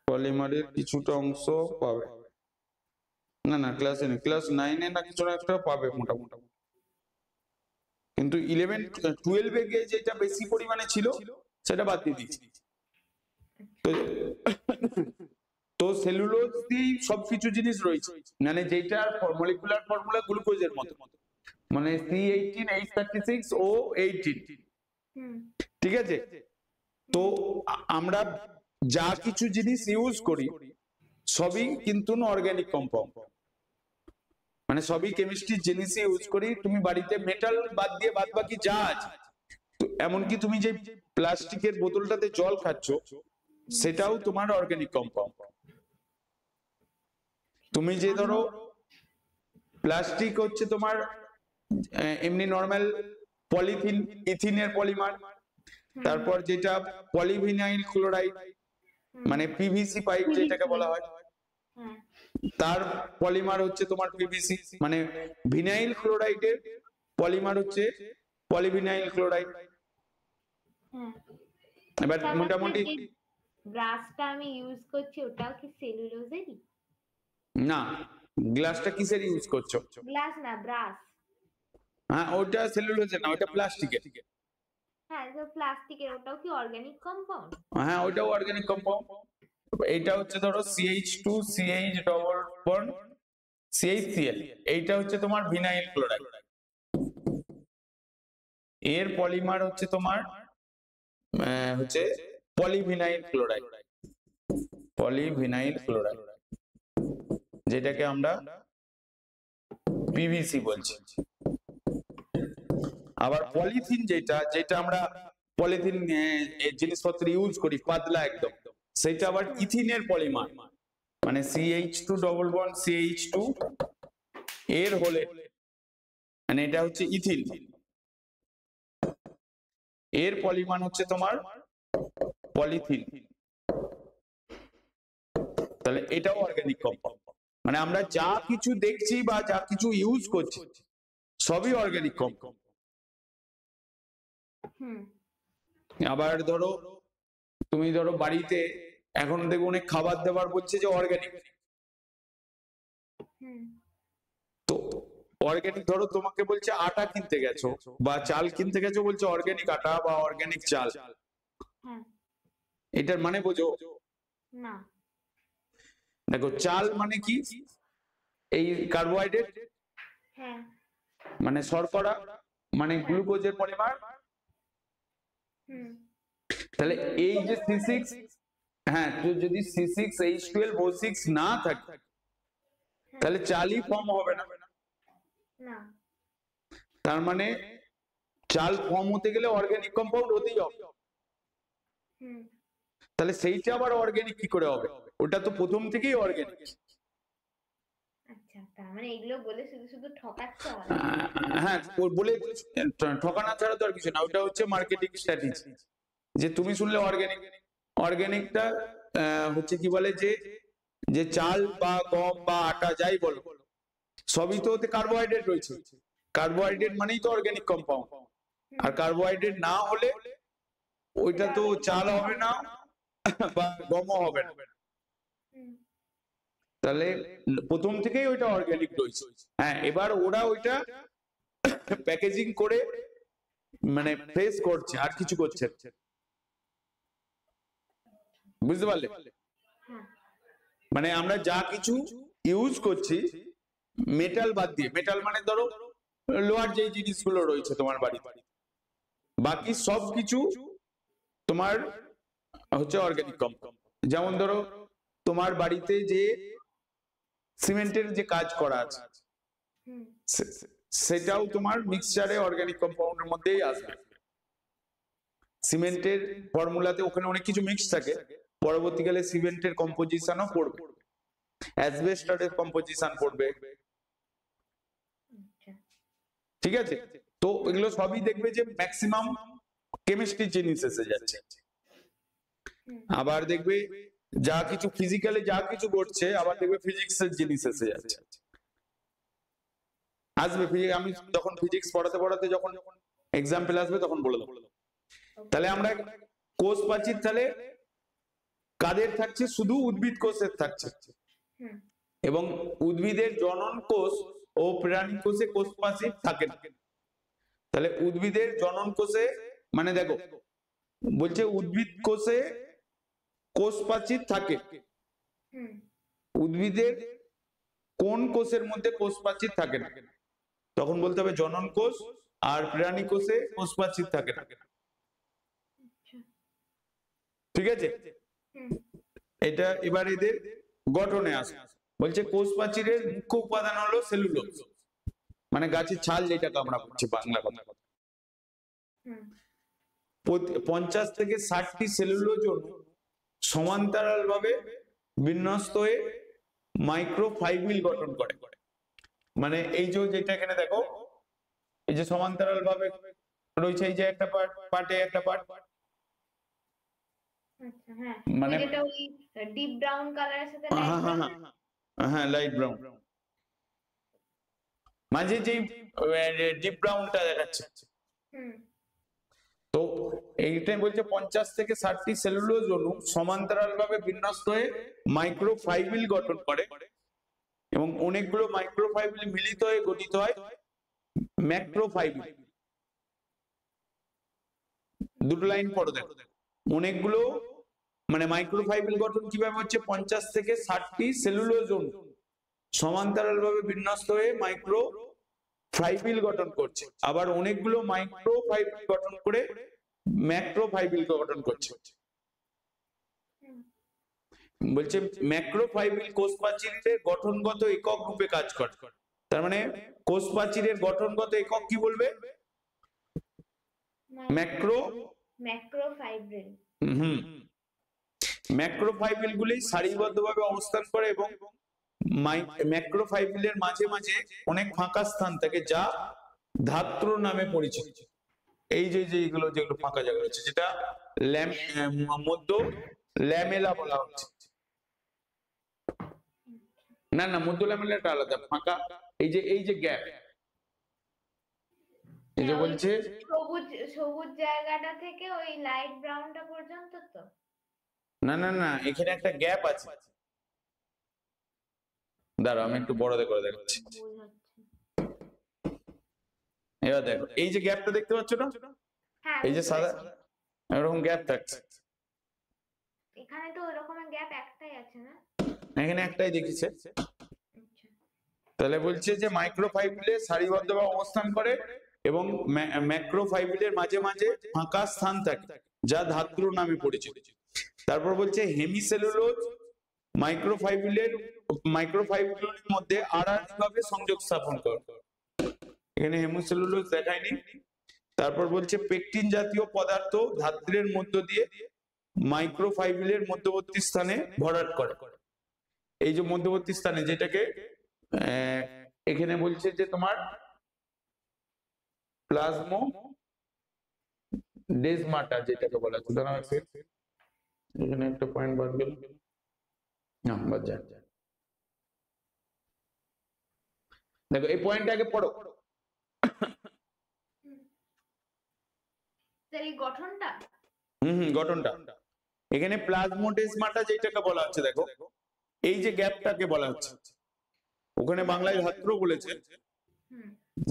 পলিমারের কিছুটা অংশ পাবে, না না ক্লাসে নেই, ক্লাস 9 এ না কিছু না একটা পাবে মোটামুটি, কিন্তু 11 12 এ গিয়ে যেটা বেশি পরিমাণে ছিল সেটা বাদ দিয়ে দিয়েছি। তো সেলুলোজ দিয়ে সবকিছু জিনিস রয়েছে, মানে যেটা মলিকুলার ফর্মুলা গ্লুকোজের মতো, মানে C18H36O18, ঠিক আছে? তো আমরা যা কিছু জিনিস ইউজ করি সবই কিন্তু অর্গানিক কম্পাউন্ড, মানে সবই কেমিস্ট্রির জিনিস ইউজ করি। তুমি বাড়িতে মেটাল বাদ দিয়ে বাদ বাকি যা আছে, তো এমনকি তুমি যে প্লাস্টিকের বোতলটাতে জল খাচ্ছ সেটাও তোমার অর্গানিক কম্পাউন্ড। তুমি যে ধরো প্লাস্টিক হচ্ছে তোমার এমনি নরমাল পলিথিন, ইথিনের পলিমার, তারপর যেটা পলিভিনাইল ক্লোরাইড মানে পিভিসি পাইপ যেটাকে বলা হয়, তার পলিমার হচ্ছে তোমার পিভিসি, মানে ভিনাইল ক্লোরাইডের পলিমার হচ্ছে পলিভিনাইল ক্লোরাইড। এবার মোটামুটি গ্লাসটা আমি ইউজ করছি ওটাও কি সেলুলোজেরই? না, গ্লাসটা কিসের ইউজ করছো? গ্লাস না, ব্রাশ। হ্যাঁ ওটা সেলুলোজের না, ওটা প্লাস্টিকের। হ্যাঁ তো প্লাস্টিকের, ওটাও কি অর্গানিক কম্পাউন্ড? হ্যাঁ ওটাও অর্গানিক কম্পাউন্ড। এটা হচ্ছে ধরো CH2CH ডবল বন্ড CHCl, এইটা হচ্ছে তোমার ভিনাইল ক্লোরাইড, এর পলিমার হচ্ছে তোমার হচ্ছে পলিভিনাইল ক্লোরাইড, পলিভিনাইল ক্লোরাইড যেটাকে আমরা পিভিসি বলছি। আবার পলিথিন যেটা যেটা আমরা পলিথিন জিনিসপত্র ইউজ করি পাতলা একদম, সেটা আবার ইথিনের পলিমার, মানে CH2 ডবল বন্ড CH2 এর হলে, মানে এটা হচ্ছে ইথিন, এর পলিমার হচ্ছে তোমার পলিথিন। তাহলে এটাও অর্গানিক কম্পাউন্ড, মানে আমরা যা কিছু দেখছি বা যা কিছু ইউজ করছি সবই অর্গানিক কম্পাউন্ড। আবার ধরো তুমি ধরো বাড়িতে এখন দেখো অনেক খাবার দাবার বলছে যে অর্গানিক, তো অর্গানিক ধরো তোমাকে বলছে আটা কিনতে গেছো বা চাল কিনতে গেছো, বলছে অর্গানিক আটা বা অর্গানিক চাল, এটার মানে বোঝো না? দেখো চাল মানে কি, এই কার্বোহাইড্রেট, মানে শর্করা, মানে গ্লুকোজের পরিমাণ। তাহলে এই যে C6, হ্যাঁ তো যদি C6H12O6 না থাকে তাহলে চালই ফর্ম হবে না, তার মানে চাল ফর্ম হতে গেলে অর্গানিক কম্পাউন্ড হতেই হবে। তাহলে সেইটা আবার অর্গানিক কি করে হবে? ওটা তো প্রথম থেকেই অর্গানিক। আচ্ছা, তার মানে এগুলো বলে শুধু শুধু ঠকাচ্ছে? হ্যাঁ বলে ঠকানো ছাড়া তো আর কিছু না, ওটা হচ্ছে মার্কেটিং স্ট্র্যাটেজি। যে তুমি শুনলে অর্গানিক, অর্গানিকটা হচ্ছে কি বলে যে চাল বা গম বা আটা যাই বলো সবই তো ওতে কার্বোহাইড্রেট রয়েছে, কার্বোহাইড্রেট মানেই তো অর্গানিক কম্পাউন্ড, আর কার্বোহাইড্রেট না হলে ওইটা তো চাল হবে না বা গমও হবে না। তাহলে প্রথম থেকেই ওইটা অর্গানিক রয়েছে। হ্যাঁ এবার ওরা ওইটা প্যাকেজিং করে মানে ফ্রেশ করছে, আর কিছু করছে, বুঝতে পারলে? মানে আমরা যা কিছু ইউজ করছি মেটাল বাদ দিয়ে, মেটাল মানে ধরো লোহার যে জিনিসগুলো রয়েছে তোমার বাড়িতে, বাকি সব কিছু তোমার হচ্ছে অর্গানিক কম্পাউন্ড। যেমন ধরো তোমার বাড়িতে যে সিমেন্টের যে কাজ করা আছে সেটাও তোমার মিক্সচারে অর্গানিক কম্পাউন্ডের মধ্যেই আসবে। সিমেন্টের ফর্মুলাতে ওখানে অনেক কিছু মিক্স থাকে, পরবর্তীকালে সিমেন্টের কম্পোজিশনও পড়বে, অ্যাসবেস্টসের কম্পোজিশন পড়বে, ঠিক আছে? তো এগুলো সবই দেখবে যে ম্যাক্সিমাম কেমিস্ট্রি জিনিস এসে যাচ্ছে। আবার দেখবে যা কিছু ফিজিক্যালি যা কিছু ঘটছে, আবার দেখবে ফিজিক্সের জিনিস এসে যাচ্ছে, আসবে। আমি যখন ফিজিক্স পড়াতে পড়াতে যখন এক্সাম্পল আসবে তখন বলে দেবো। তাহলে আমরা কোষ প্রাচীর তাহলে কাদের থাকছে? শুধু উদ্ভিদ কোষের থাকছে, এবং উদ্ভিদের জনন কোষ ও প্রাণী কোষে কোষ প্রাচীর থাকে না। তাহলে উদ্ভিদের জনন কোষে মানে দেখো বলছে উদ্ভিদ কোষে কোষ প্রাচীর থাকে, উদ্ভিদের কোন কোষের মধ্যে কোষ প্রাচীর থাকে না? তখন বলতে হবে জনন কোষ আর প্রাণী কোষে কোষ প্রাচীর থাকে না, ঠিক আছে? এটা এবার এদের গঠনে আসে। বলছে কোষ প্রাচীরের মুখ্য উপাদান হলো সেলুলোজ, মানে গাছের ছাল যেটাকে আমরা বলছি বাংলা কথা। 50 থেকে 60টি সেলুলোজ অণু সমান্তরাল ভাবে বিন্যস্ত হয়ে মাইক্রোফাইবিল গঠন করে। মানে এই যে যেটা এখানে দেখো, এই যে সমান্তরাল ভাবে রয়েছে, এই যে একটা পার্টে একটা পার্ট, মানে এটা ওই ডিপ ব্রাউন কালারের সাথে হ্যাঁ লাইট ব্রাউন, মাঝে যে ডিপ ব্রাউনটা দেখাচ্ছে। তো এইটাই বলছে 50 থেকে 60টি সেলুলোজ অণু সমান্তরাল ভাবে বিন্যস্ত হয়ে মাইক্রোফাইবিল গঠন করে, এবং অনেকগুলো মাইক্রোফাইবিল মিলিত হয়ে গঠিত হয় ম্যাক্রোফাইবিল। দুটো লাইন পড়ো দেখো, অনেকগুলো মানে মাইক্রোফাইবিল গঠন কিভাবে হচ্ছে? 50 থেকে 60টি সেলুলোজ অণু সমান্তরাল ভাবে বিন্যস্ত হয়ে মাইক্রোফাইবিল গঠন করছে, আবার অনেকগুলো মাইক্রোফাইবিল গঠন করে ম্যাক্রোফাইবিল গঠন করছে। বলছে ম্যাক্রোফাইবিল কোষ প্রাচীরের গঠনগত একক রূপে কাজ করে। তার মানে কোষ প্রাচীরের গঠনগত একক কি বলবে? ম্যাক্রোফাইবিল। ম্যাক্রোফাইবিল গুলি সারিবদ্ধভাবে অবস্থান করে, এবং ম্যাক্রোফাইবিলের মাঝে মাঝে অনেক ফাঁকা স্থান থাকে যা ধাত্র নামে পরিচিত। এই যে যেগুলো ফাঁকা জায়গা রয়েছে, যেটা মধ্য ল্যামেলা বলা হচ্ছে। না না, মধ্য ল্যামেলাটা আলাদা, ফাঁকা এই যে গ্যাপ, এই যে বলছে সবুজ জায়গাটা থেকে ওই লাইট ব্রাউনটা পর্যন্ত। তো না না না, এখানে একটা গ্যাপ আছে, দাঁড়াও আমি একটু বড় করে দেখাচ্ছি। এবার দেখো এই যে গ্যাপটা দেখতে পাচ্ছ না, এই যে সাদা এরকম গ্যাপ থাকছে, এখানে তো ওরকম গ্যাপ একটাই আছে না? এখানে একটাই দেখিছে। তাহলে বলছে যে মাইক্রোফাইবিলে সারিবদ্ধভাবে অবস্থান করে, এবং ম্যাক্রোফাইবিলের মাঝে মাঝে ফাঁকা স্থান থাকে যা ধাত্র নামে পরিচিত। তারপর বলছে হেমিসেলুলোজ মাইক্রোফাইবিলের মধ্যে আড়াআড়িভাবে সংযোগ স্থাপন করে। এখানে হেমিসেলুলোজ দেখায়নি। তারপর বলছে পেকটিন জাতীয় পদার্থ ধাত্রের মধ্য দিয়ে মাইক্রোফাইবিলের মধ্যবর্তী স্থানে ভরাট করে। এই যে মধ্যবর্তী স্থানে, যেটাকে এখানে বলছে যে তোমার প্লাজমোডেসমাটা যেটাকে বলা হচ্ছে। এখানে একটা পয়েন্ট বাদ গেল, না বাদ যায়। দেখো এই পয়েন্টটা আগে পড়ো। এই গঠনটা গঠনটা এখানে প্লাজমোডেসমাটা যেটাকে বলা হচ্ছে, দেখো এই যে গ্যাপটাকে বলা হচ্ছে, ওখানে বাংলায় ধাত্র বলেছে।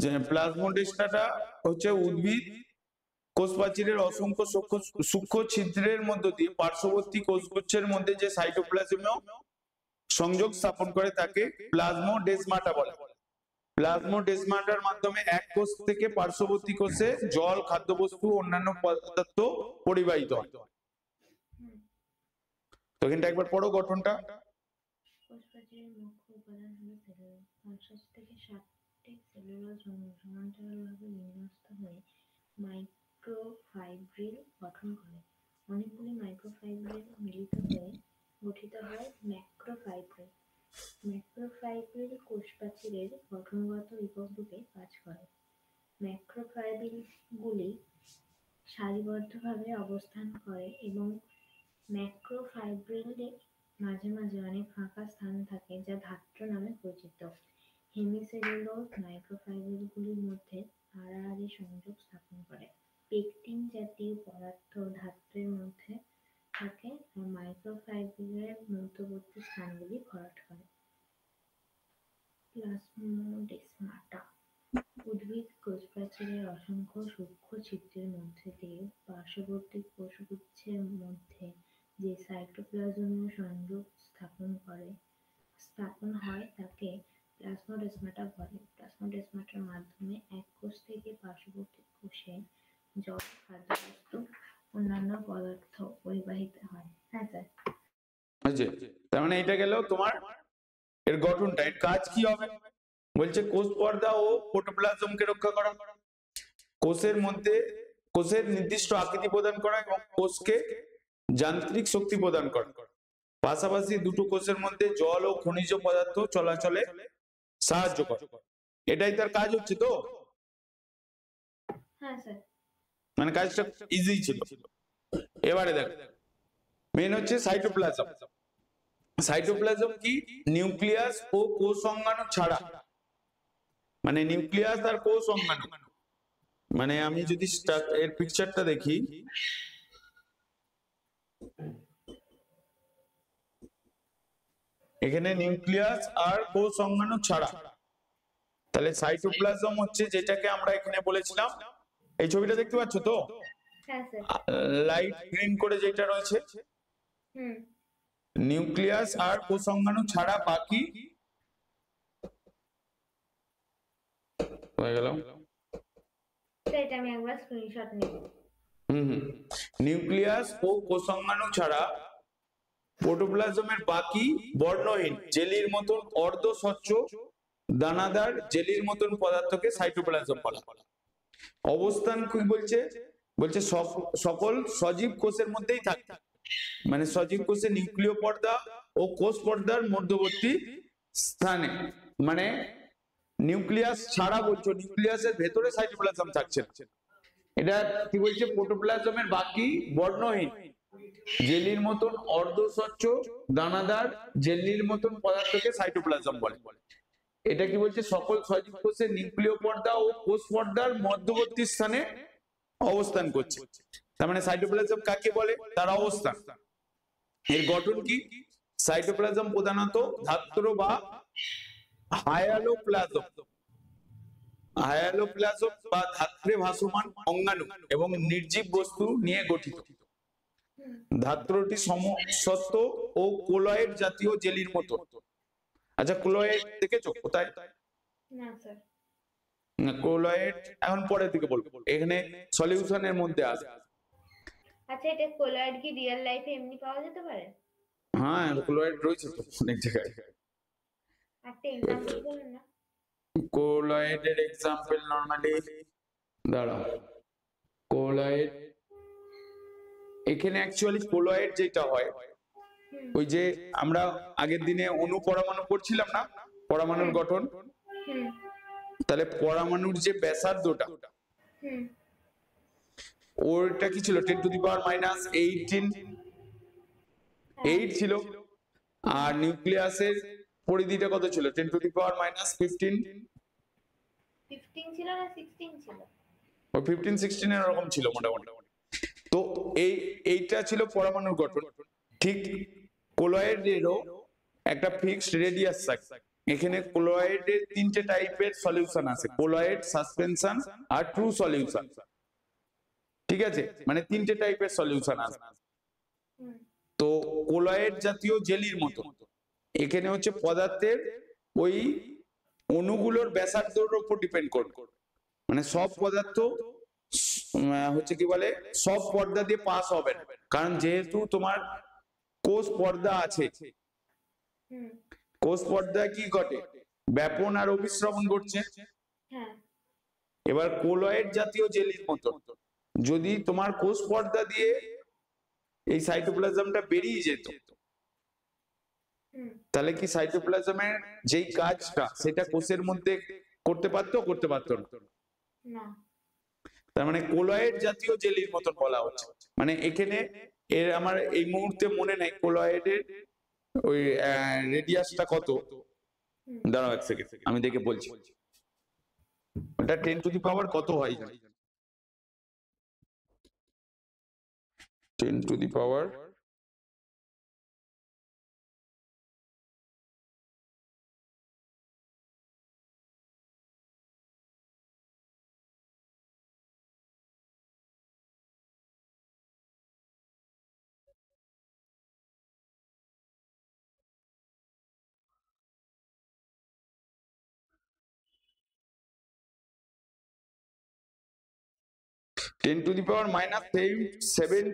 যে প্লাজমোডেসমাটা হচ্ছে উদ্ভিদ কোষ প্রাচীরের অসংখ্য সূক্ষ্ম ছিদ্রের মধ্য দিয়ে পার্শ্ববর্তী কোষগুচ্ছের মধ্যে যে সাইটোপ্লাজমীয় সংযোগ স্থাপন করে তাকে প্লাজমোডেসমাটা বলে। প্লাজমোডেসমাটার মাধ্যমে এক কোষ থেকে পার্শ্ববর্তী কোষে জল, খাদ্যবস্তু, অন্যান্য পদার্থ পরিবাহিত হয়। তো এখানটা একবার পড়ো গঠনটা। কোষ প্রাচীরের মুখ্য উপাদান হলো সেলুলোজ। 50 থেকে 60টি সেলুলোজ অণু সমান্তরালভাবে বিন্যস্ত হয়ে মাইক্রোফাইব্রিল গঠন করে। অনেকগুলি মাইক্রোফাইব্রিল মিলিত হয়ে গঠিত হয় ম্যাক্রোফাইব্রিল। ম্যাক্রোফাইব্রিল কোষ প্রাচীরের গঠনগত একক রূপে কাজ করে। ম্যাক্রোফাইব্রিলগুলি সারিবদ্ধভাবে অবস্থান করে এবং ম্যাক্রোফাইব্রিলের মাঝে মাঝে অনেক ফাঁকা স্থান থাকে যা ধাত্র নামে পরিচিত। হেমিসেলুলোজ মাইক্রোফাইব্রিলগুলির মধ্যে হাড়াহাড়ি সংযোগ স্থাপন করে। পেকটিন জাতীয় পদার্থ ধাত্রের মধ্যে থাকে আর মাইক্রোফাইব্রিলের মধ্যবর্তী স্থানগুলি ভরাট করে। প্লাজমোডেসমাটা উদ্ভিদ কোষ প্রাচীরের অসংখ্য সূক্ষ্ম ছিদ্রের মধ্যে দিয়ে পার্শ্ববর্তী কোষগুচ্ছের মধ্যে যে সাইটোপ্লাজমীয় সংযোগ স্থাপন হয় তাকে প্লাজমোডেসমাটা বলে। প্লাজমোডেসমাটার মাধ্যমে এক কোষ থেকে পার্শ্ববর্তী কোষে জল, খাদ্যবস্তু, অন্যান্য পদার্থ পরিবাহিত হয়। হ্যাঁ স্যার। তার মানে এটা গেল তোমার এর গঠনটা। এর কাজ কি হবে বলছে? কোষ পর্দা ও প্রোটোপ্লাজমকে রক্ষা করা, কোষের মধ্যে কোষের নির্দিষ্ট আকৃতি প্রদান করা এবং কোষকে যান্ত্রিক শক্তি প্রদান করা, পাশাপাশি দুটো কোষের মধ্যে জল ও খনিজ পদার্থ চলাচলে সাহায্য করে। এটাই তার কাজ হচ্ছে তো? হ্যাঁ স্যার। মানে কাজটা ইজি ছিল। এবারে দেখো মেন হচ্ছে সাইটোপ্লাজম। সাইটোপ্লাজম কি? নিউক্লিয়াস ও কোষ অঙ্গাণু ছাড়া, মানে নিউক্লিয়াস আর কোষ অঙ্গাণু, মানে আমি যদি এর পিকচারটা দেখি, এখানে নিউক্লিয়াস আর কোষ অঙ্গাণু ছাড়া, তাহলে সাইটোপ্লাজম হচ্ছে যেটাকে আমরা এখানে বলেছিলাম। এই ছবিটা দেখতে পাচ্ছ তো? হ্যাঁ স্যার। লাইট গ্রিন করে যেটা রয়েছে, নিউক্লিয়াস আর কোষ অঙ্গাণু ছাড়া বাকি হয়ে গেল। এটা আমি একবার স্ক্রিনশট নেব। নিউক্লিয়াস ও কোষ অঙ্গাণু ছাড়া প্রোটোপ্লাজমের বাকি বর্ণহীন জেলির মতন অর্ধ স্বচ্ছ দানাদার জেলির মতন পদার্থকে সাইটোপ্লাজম বলা হয়। অবস্থান কি বলছে? বলছে সকল সজীব কোষের মধ্যেই থাকে, মানে সজীব কোষে নিউক্লিয় পর্দা ও কোষ পর্দার মধ্যবর্তী স্থানে, মানে নিউক্লিয়াস ছাড়া বলছো, নিউক্লিয়াসের ভেতরে সাইটোপ্লাজম থাকছে। এটা কি বলছে? প্রোটোপ্লাজমের বাকি বর্ণহীন জেলির মতন অর্ধস্বচ্ছ দানাদার জেলির মতন পদার্থকে সাইটোপ্লাজম বলে। এটা কি বলছে? সকল সজীব কোষে নিউক্লিয় পর্দা ও কোষ পর্দার মধ্যবর্তী স্থানে অবস্থান করছে। তার মানে সাইটোপ্লাজম কাকে বলে? তার অবস্থান। এর গঠন কি? সাইটোপ্লাজম প্রধানত ধাত্র বা হায়ালোপ্লাজম বা ধাত্রে ভাসমান অঙ্গাণু এবং নির্জীব বস্তু নিয়ে গঠিত। ধাত্রটি সমসত্ব ও কোলয়েড জাতীয় জেলির মতো। আচ্ছা, কোলয়েড দেখেছো কোথায়? না স্যার। কোলয়েড এখন পরের দিকে বলবো, এখানে সলিউশনের মধ্যে আছে। আচ্ছা, এটা কোলয়েড কি রিয়েল লাইফে এমনি পাওয়া যেতে পারে? হ্যাঁ, কোলয়েড রয়েছে তো অনেক জায়গায়। একটা एग्जांपल বলুন না। কোলয়েডের एग्जांपल নরমালি দাঁড়াও, কোলয়েড এখানে অ্যাকচুয়ালি কোলয়েড যেটা হয়, ওই যে আমরা আগের দিনে অণু পরমাণু পড়ছিলাম না, পরমাণুর গঠন, তাহলে পরমাণুর যে ব্যাসার্ধটা ওটা কি ছিল? 10⁻⁸ ছিল। আর নিউক্লিয়াসের পরিধিটা কত ছিল? 10⁻⁻15 ছিল না 16 ছিল? ও 15-16 এর এরকম ছিল মোটামুটি। তো এইটা ছিল পরমাণুর গঠন। ঠিক কোলয়েডেরও একটা ফিক্সড রেডিয়াস থাকে। এখানে কোলয়েডের তিনটে টাইপের সলিউশন আছে, কোলয়েড, সাসপেনশন আর ট্রু সলিউশন। ঠিক আছে, মানে তিনটে টাইপের সলিউশন আছে। তো কোলয়েড জাতীয় জেলির মতো এখানে হচ্ছে পদার্থের ওই অণুগুলোর ব্যাসার্ধের উপর ডিপেন্ড করবে। মানে সব পদার্থ হচ্ছে কি বলে সব পর্দা দিয়ে পাস হবে না, কারণ যেহেতু তোমার কোষ পর্দা আছে, কোষ পর্দায় কি ঘটে, ব্যাপন আর অভিস্রবণ ঘটছে। এবার কোলয়েড জাতীয় জেলির মতো যদি তোমার কোষ পর্দা দিয়ে এই সাইটোপ্লাজমটা বেরিয়ে যেত, তাহলে কি সাইটোপ্লাজমের যেই কাজটা সেটা কোষের মধ্যে করতে পারতো না। তার মানে কোলয়েড জাতীয় জেলির মতন বলা হচ্ছে। মানে এখানে এর আমার এই মুহূর্তে মনে নাই কোলয়েডের ওই রেডিয়াসটা কত, দাঁড়াও এক সেকেন্ড আমি দেখে বলছি। ওটা 10⁻⁴ কত হয়, 10⁻⁴ (10⁻⁷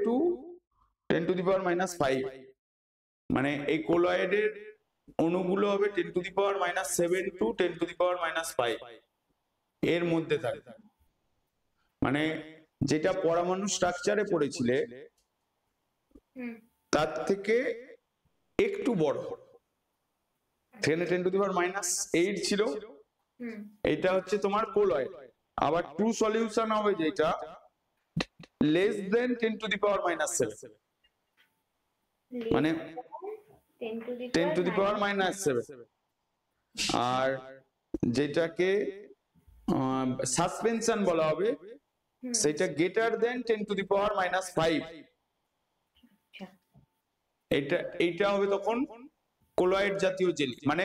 to 10⁻⁵). মানে এই কোলয়েডের অণুগুলো হবে 10⁻⁷ to 10⁻⁵ এর মধ্যে থাকে। মানে যেটা পরমাণু স্ট্রাকচারে পড়েছিলে তার থেকে একটু বড়। 10⁻⁸ ছিল, এটা হচ্ছে তোমার কোলয়েড। আবার ট্রু সলিউশন হবে যেটা <10⁻⁷, মানে 10⁻⁷। আর যেটাকে সাসপেনশন বলা হবে সেটা >10⁻⁵। এইটা হবে তখন কোলয়েড জাতীয় জেলি। মানে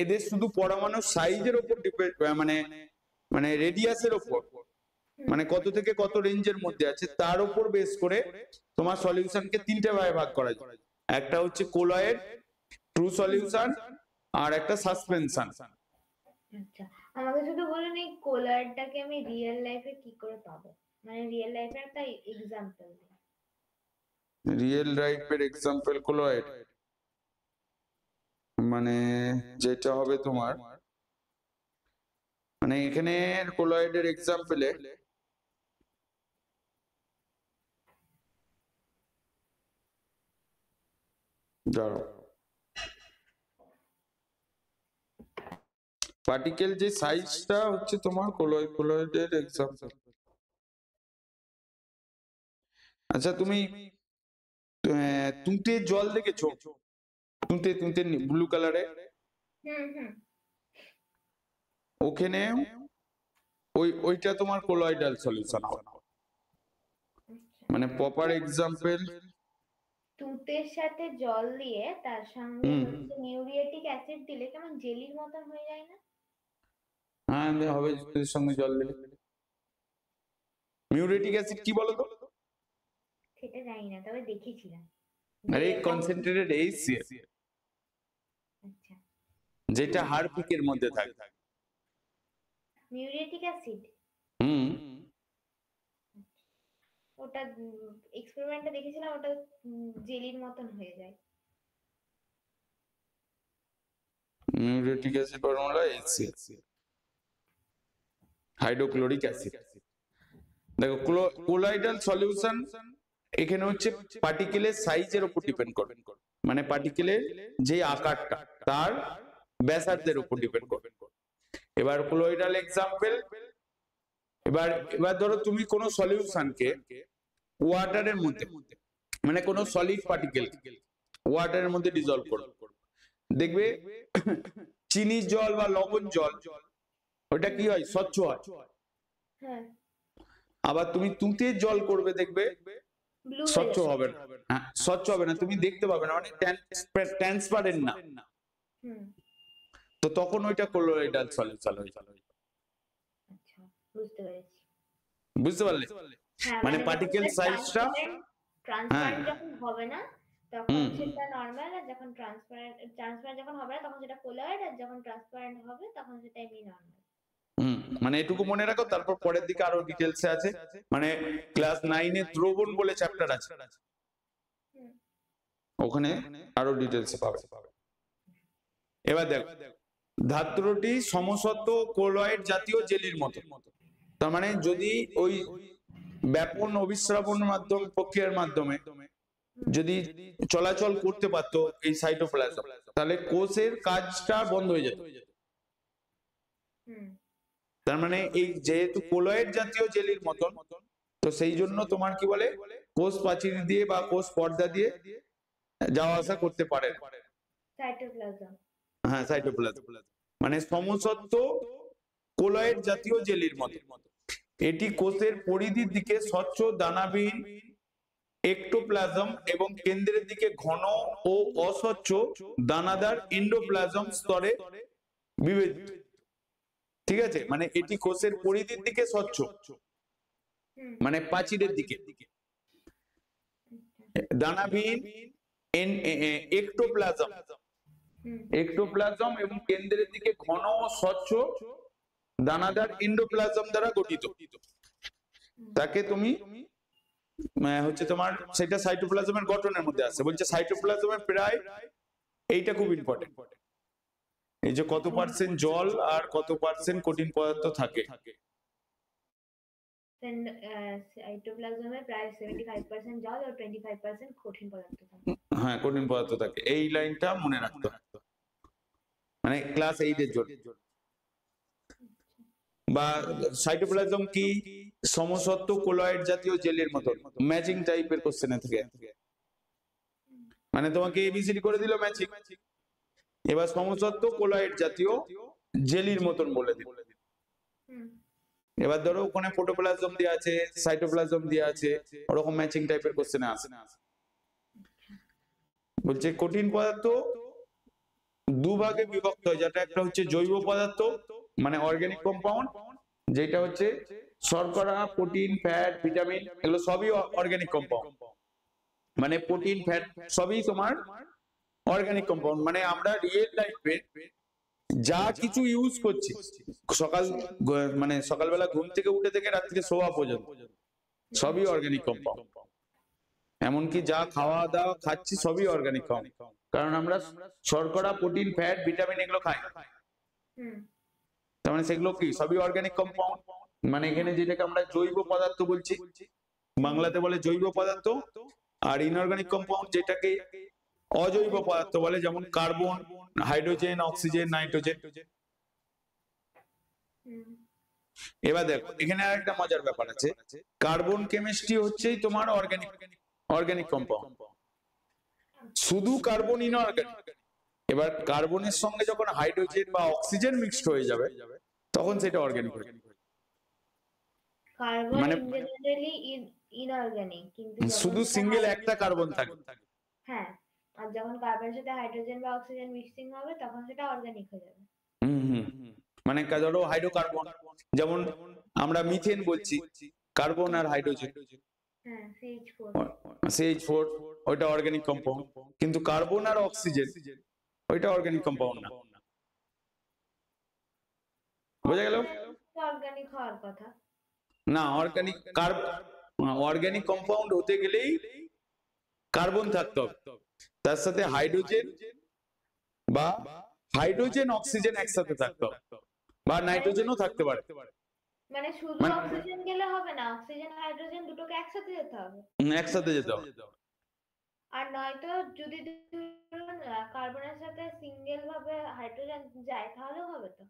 এদের শুধু পরমাণু সাইজের উপর ডিপেন্ড, মানে রেডিয়াসের উপর, মানে কত থেকে কত রেঞ্জের মধ্যে আছে তার উপর বেস করে তোমার সলিউশনকে তিনটে ভাগে ভাগ করা যায়। একটা হচ্ছে কোলয়েড, ট্রু সলিউশন, আর একটা সাসপেনশন। আচ্ছা, আমাকে শুধু বলুন এই কোলয়েডটাকে আমি রিয়েল লাইফে কি করে পাবো? মানে রিয়েল লাইফের একটা এক্সাম্পল দিন। রিয়েল লাইফের এক্সাম্পল কোলয়েড মানে যেটা হবে তোমার, মানে এখানে কোলয়েডের এক্সাম্পলে পার্টিকেল যে সাইজটা হচ্ছে তোমার কোলয়েডের এক্সাম্পল। আচ্ছা, তুমি তুঁতে জল দেখেছো? তুঁতে ব্লু কালারে, ওখানে ওইটা তোমার কোলয়েডাল সলিউশন হবে। মানে প্রপার এক্সাম্পল, তুঁতের সাথে জল দিয়ে তার সঙ্গে হচ্ছে মিউরিয়েটিক অ্যাসিড দিলে কেমন জেলির মতন হয়ে যায় না? হ্যাঁ হবে, তুঁতের সঙ্গে জল দিলে। মিউরিয়েটিক অ্যাসিড কি বলো তো? সেটা জানি না, তবে দেখেছিলাম। আরে কনসেন্ট্রেটেড HCl, আচ্ছা, যেটা হারপিকের মধ্যে থাকে। মিউরিয়েটিক অ্যাসিড, ওটা এক্সপেরিমেন্টে দেখেছিলাম, ওটা জেলির মতন হয়ে যায়। Muriatic acid formula HCl, hydrochloric acid. দেখো কোলয়েডাল সলিউশন এখানে হচ্ছে পার্টিকেলের সাইজের উপর ডিপেন্ড করবে, মানে পার্টিকেলের যে আকারটা তার ব্যাসার্ধের উপর ডিপেন্ড করবে। এবার কোলয়েডাল এক্সাম্পল, এবার ধরো তুমি কোন সলিউশনকে ওয়াটারের মধ্যে, মানে কোন সলিড পার্টিকেল ওয়াটারের মধ্যে ডিজলভ করবে, দেখবে চিনি জল বা লবণ জল ওটা কি হয়, স্বচ্ছ হয়। আবার তুমি তুঁতের জল করবে, দেখবে স্বচ্ছ হবে না। হ্যাঁ, স্বচ্ছ হবে না, তুমি দেখতে পাবে না, মানে ট্রান্সপারেন্ট না। তো তখন ওইটা কোলয়েডাল সলিউশন হয়ে যাবে। আচ্ছা, বুঝতে পেরেছি। বুঝতে পারলে? মানে পার্টিকেল সাইজটা ট্রান্সপারেন্ট যখন হবে না তখন সেটা নরমাল, আর যখন ট্রান্সপারেন্ট যখন হবে না তখন সেটা কোলয়েড, আর যখন ট্রান্সপারেন্ট হবে তখন সেটা এমনি নরমাল। মানে এটুকু মনে রাখো, তারপর পরের দিকে আরো ডিটেলসে আছে, মানে ক্লাস 9 এ দ্রবণ বলে চ্যাপ্টার আছে, ওখানে আরো ডিটেলসে পাবে। এবার দেখো, ধাত্রটি সমসত্ব কোলয়েড জাতীয় জেলির মতো। তার মানে যদি ওই ব্যাপন অভিস্রাবণ মাধ্যম প্রক্রিয়ার মাধ্যমে যদি চলাচল করতে পারতো এই সাইটোপ্লাজম, তাহলে কোষের কাজটা বন্ধ হয়ে যেত। তার মানে এই যেহেতু কোলয়েড জাতীয় জেলির মতন, তো সেই জন্য তোমার কি বলে, কোষ প্রাচীর দিয়ে বা কোষ পর্দা দিয়ে যাওয়া আসা করতে পারে সাইটোপ্লাজম। হ্যাঁ, সাইটোপ্লাজম মানে সমসত্ব কোলয়েড জাতীয় জেলির মতো। এটি কোষের পরিধির দিকে স্বচ্ছ দানাবিহীন একটোপ্লাজম এবং কেন্দ্রের দিকে ঘন ও অস্বচ্ছ দানাদার এন্ডোপ্লাজম স্তরে বিবেচিত। ঠিক আছে, মানে এটি কোষের পরিধির দিকে স্বচ্ছ, মানে প্রাচীরের দিকে দানাবিহীন একটোপ্লাজম এবং কেন্দ্রের দিকে ঘন ও স্বচ্ছ দানাদার এন্ডোপ্লাজম দ্বারা গঠিত। তাকে তুমি হচ্ছে তোমার সেটা সাইটোপ্লাজমের গঠনের মধ্যে আছে। বলছে সাইটোপ্লাজমের প্রায়, এইটা খুব ইম্পর্টেন্ট, এই যে কত পার্সেন্ট জল আর কত পার্সেন্ট কঠিন পদার্থ থাকে। সাইটোপ্লাজমে প্রায় 75% জল আর 25% কঠিন পদার্থ থাকে। হ্যাঁ, কঠিন পদার্থ থাকে, এই লাইনটা মনে রাখতে হবে, মানে ক্লাস 8 এর জন্য। বা সাইটোপ্লাজম কি সমসত্ব কোলয়েড জাতীয় জেলের মতো, ম্যাচিং টাইপের কোশ্চেনে থেকে, মানে তোমাকে এবিসিডি করে দিল ম্যাচিং, এবার সমসত্ব কোলয়েড জাতীয় জেলির মতন বলে দিল। এবার ধরো ওখানে প্রোটোপ্লাজম দেওয়া আছে, সাইটোপ্লাজম দেওয়া আছে, ওরকম ম্যাচিং টাইপের কোশ্চেনে আসে। বলছে কঠিন পদার্থ দুভাগে বিভক্ত হয়, যেটা একটা হচ্ছে জৈব পদার্থ মানে অর্গানিক কম্পাউন্ড, যেটা হচ্ছে শর্করা, প্রোটিন, ফ্যাট, ভিটামিন, এগুলো সবই অর্গানিক কম্পাউন্ড। মানে প্রোটিন, ফ্যাট সবই তোমার অর্গানিক কম্পাউন্ড। মানে আমরা রিয়েল লাইফে যা কিছু ইউজ করছি, মানে সকালবেলা ঘুম থেকে উঠে থেকে রাত্রে শোয়া পর্যন্ত সবই অর্গানিক কম্পাউন্ড। এমনকি যা খাওয়া দাওয়া খাচ্ছি সবই অর্গানিক কম্পাউন্ড, কারণ আমরা শর্করা, প্রোটিন, ফ্যাট, ভিটামিন এগুলো খাই। তার মানে সেগুলো কি সবই অর্গানিক কম্পাউন্ড। মানে এখানে যেটাকে আমরা জৈব পদার্থ বলছি, বাংলাতে বলে জৈব পদার্থ, আর ইনঅর্গানিক কম্পাউন্ড যেটাকে অজৈব পদার্থ বলে, যেমন কার্বন, হাইড্রোজেন, অক্সিজেন, নাইট্রোজেন। এবার দেখো এখানে আরেকটা মজার ব্যাপার আছে, কার্বন কেমিস্ট্রি হচ্ছেই তোমার অর্গানিক কম্পাউন্ড, শুধু কার্বন ইনঅর্গানিক। এবার কার্বনের সঙ্গে যখন হাইড্রোজেন বা অক্সিজেন মিক্সড হয়ে যাবে তখন সেটা অর্গানিক হয়ে যাবে। কার্বন জেনারেলি ইনঅর্গানিক, কিন্তু শুধু সিঙ্গেল একটা কার্বন থাকে। হ্যাঁ, আর যখন কার্বনের সাথে হাইড্রোজেন বা অক্সিজেন মিক্সিং হবে তখন সেটা অর্গানিক হয়ে যাবে। মানে ধরো হাইড্রোকার্বন, যেমন আমরা মিথেন বলছি, কার্বন আর হাইড্রোজেন, হ্যাঁ CH4 ওইটা অর্গানিক কম্পাউন্ড, কিন্তু কার্বন আর অক্সিজেন ওইটা অর্গানিক কম্পাউন্ড না। বোঝা গেল? অর্গানিক হওয়ার কথা না, অর্গানিক কম্পাউন্ড হতে গেলেই কার্বন থাকতে হবে, তার সাথে হাইড্রোজেন বা হাইড্রোজেন অক্সিজেন একসাথে থাকতে হবে, বা নাইট্রোজেনও থাকতে পারে। মানে শুধু অক্সিজেন গেলে হবে না, অক্সিজেন হাইড্রোজেন দুটোকে একসাথে যেতে হবে। একসাথে যেতে হবে। আর নয়তো যদি কার্বনের সাথে সিঙ্গেল ভাবে হাইড্রোজেন যায় তাহলে হবে তো?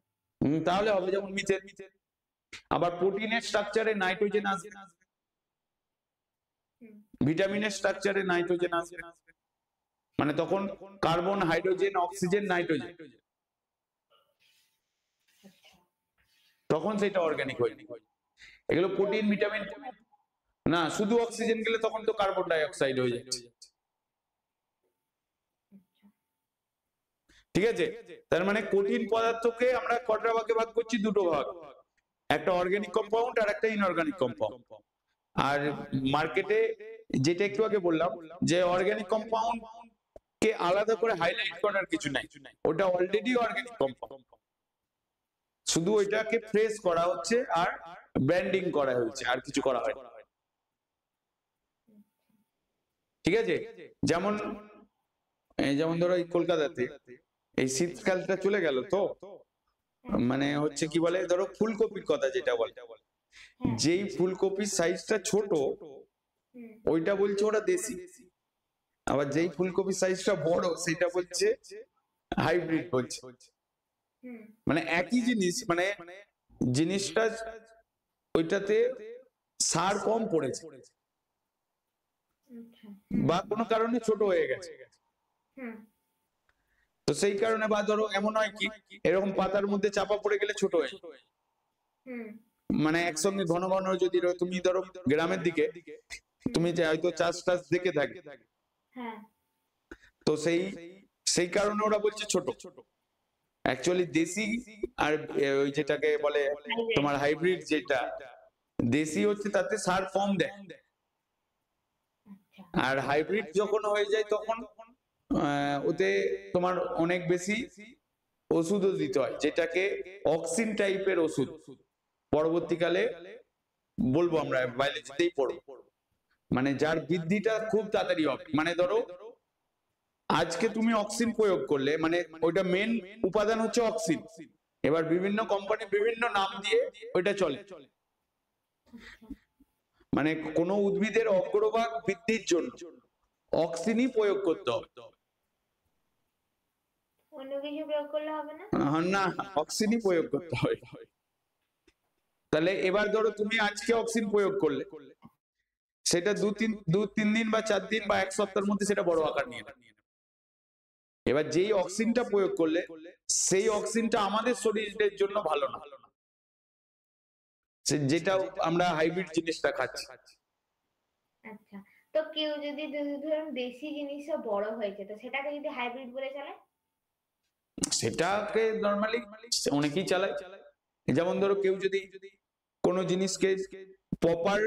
তাহলে হবে, যেমন মিথেন। আবার প্রোটিনের স্ট্রাকচারে নাইট্রোজেন আসবে, ভিটামিনের স্ট্রাকচারে নাইট্রোজেন আসবে, মানে তখন কার্বন, হাইড্রোজেন, অক্সিজেন, নাইট্রোজেন, তখন সেটা অর্গানিক হয়ে যাবে। এগুলো প্রোটিন, ভিটামিন না, শুধু অক্সিজেন গেলে তখন তো কার্বন ডাই অক্সাইড হয়ে যাচ্ছে। ঠিক আছে, তার মানে কঠিন পদার্থকে আমরা কটা ভাগে ভাগ করছি? দুটো ভাগ, একটা অর্গানিক কম্পাউন্ড আর একটা ইনঅর্গানিক কম্পাউন্ড। আর মার্কেটে যেটা একটু আগে বললাম যে অর্গানিক কম্পাউন্ড কে আলাদা করে হাইলাইট করার কিছু নাই, ওটা অলরেডি অর্গানিক কম্পাউন্ড, শুধু ওইটাকে ফ্রেশ করা হচ্ছে আর ব্র্যান্ডিং করা হয়েছে, আর কিছু করা হয়। ঠিক আছে, যেমন যেমন ধরো এই কলকাতাতে এই শীতকালটা চলে গেল তো, মানে হচ্ছে কি বলে, ধরো ফুলকপির কথা যেটা বলে, যেই ফুলকপির সাইজটা ছোট ওইটা বলছে ওরা দেশি, আবার যেই ফুলকপির সাইজটা বড় সেটা বলছে হাইব্রিড বলছে। মানে একই জিনিস, মানে জিনিসটা ওইটাতে সার কম পড়েছে বা কোনো কারণে ছোট হয়ে গেছে, তো সেই কারণে, বা ধরো এমন হয় কি এরকম পাতার মধ্যে চাপা পড়ে গেলে ছোট হয়ে, মানে একসঙ্গে ঘন ঘন যদি তুমি ধরো গ্রামের দিকে তুমি যে হয়তো চাষ টাস দেখে থাকে, তো সেই কারণে ওরা বলছে ছোট। অ্যাকচুয়ালি দেশি আর ওই যেটাকে বলে তোমার হাইব্রিড, যেটা দেশি হচ্ছে তাতে সার কম দেয়, আর হাইব্রিড যখন হয়ে যায় তখন ওতে তোমার অনেক বেশি ওষুধও দিতে হয়, যেটাকে অক্সিন টাইপের ওষুধ, পরবর্তীকালে বলবো আমরা বায়োলজিতেই পড়বো, মানে যার বৃদ্ধিটা খুব তাড়াতাড়ি হবে। মানে ধরো আজকে তুমি অক্সিন প্রয়োগ করলে, মানে ওইটা মেন উপাদান হচ্ছে অক্সিন, এবার বিভিন্ন কোম্পানি বিভিন্ন নাম দিয়ে ওইটা চলে, মানে কোনো উদ্ভিদের অগ্রভাগ বৃদ্ধির জন্য অক্সিনই প্রয়োগ করতে হবে, অন্য কিছু প্রয়োগ করলে হবে না, না অক্সিনই প্রয়োগ করতে হয়। তাহলে এবার ধরো তুমি আজকে অক্সিন প্রয়োগ করলে, সেটা দু তিন দিন বা 4 দিন বা 1 সপ্তাহের মধ্যে সেটা বড় আকার নিয়ে নেবে। এবার যেই অক্সিনটা প্রয়োগ করলে সেই অক্সিনটা আমাদের শরীরের জন্য ভালো না, যেটা আমরা হাইব্রিড জিনিসটা খাচ্ছি। আচ্ছা, তো কেউ যদি ধরুন দেশি জিনিসটা বড় হয়েছে, তো সেটাকে যদি হাইব্রিড বলে চালায়, সেটাকে নরমালি অনেকেই চালায়। যেমন ধরো কেউ যদি কোনো জিনিসকে প্রপার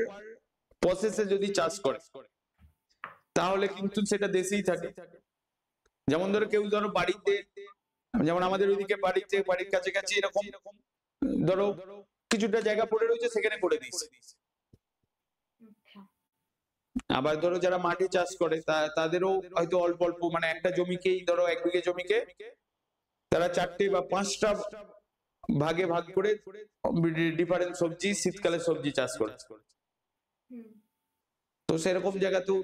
প্রসেসে যদি চাষ করে তাহলে কিন্তু সেটা দেশেই থাকে। যেমন ধরো কেউ ধরো বাড়িতে, যেমন আমাদের ওইদিকে বাড়িতে বাড়ির কাছাকাছি এরকম ধরো কিছুটা জায়গা পড়ে রয়েছে, সেখানে করে দিয়েছে। আবার ধরো যারা মাঠে চাষ করে তাদেরও হয়তো অল্প অল্প, মানে একটা জমিকেই ধরো 1 বিঘে জমিকে তারা 4টে বা 5টা ভাগে ভাগ করে ডিফারেন্ট সবজি, শীতকালে সবজি চাষ করে। তো সেরকম জায়গা তো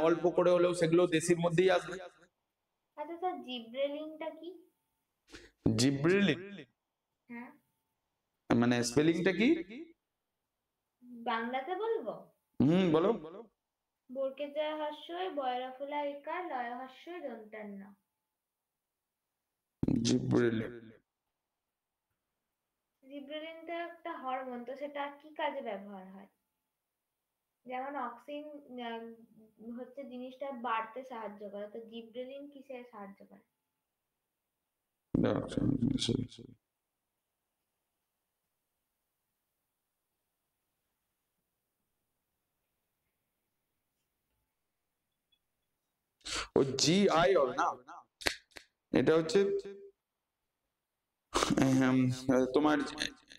অল্প করে হলেও সেগুলো দেশির মধ্যেই আসবে। আচ্ছা স্যার, জিব্রেলিনটা কি? জিব্রেলিন, হ্যাঁ, মানে স্পেলিংটা কি বাংলাতে বলবো? বলো। বর্গেজা হস্যই বয়রাফুলা ইকার লয় হস্যই দন্তান্ন। জিব্রেলিন, জিব্রেলিনটা একটা হরমোন, তো সেটা কি কাজে ব্যবহার হয়? যেমন অক্সিন হচ্ছে জিনিসটা বাড়তে সাহায্য করে, তো জিব্রেলিন কিসে সাহায্য করে? ও GI ওর না, এটা হচ্ছে তোমার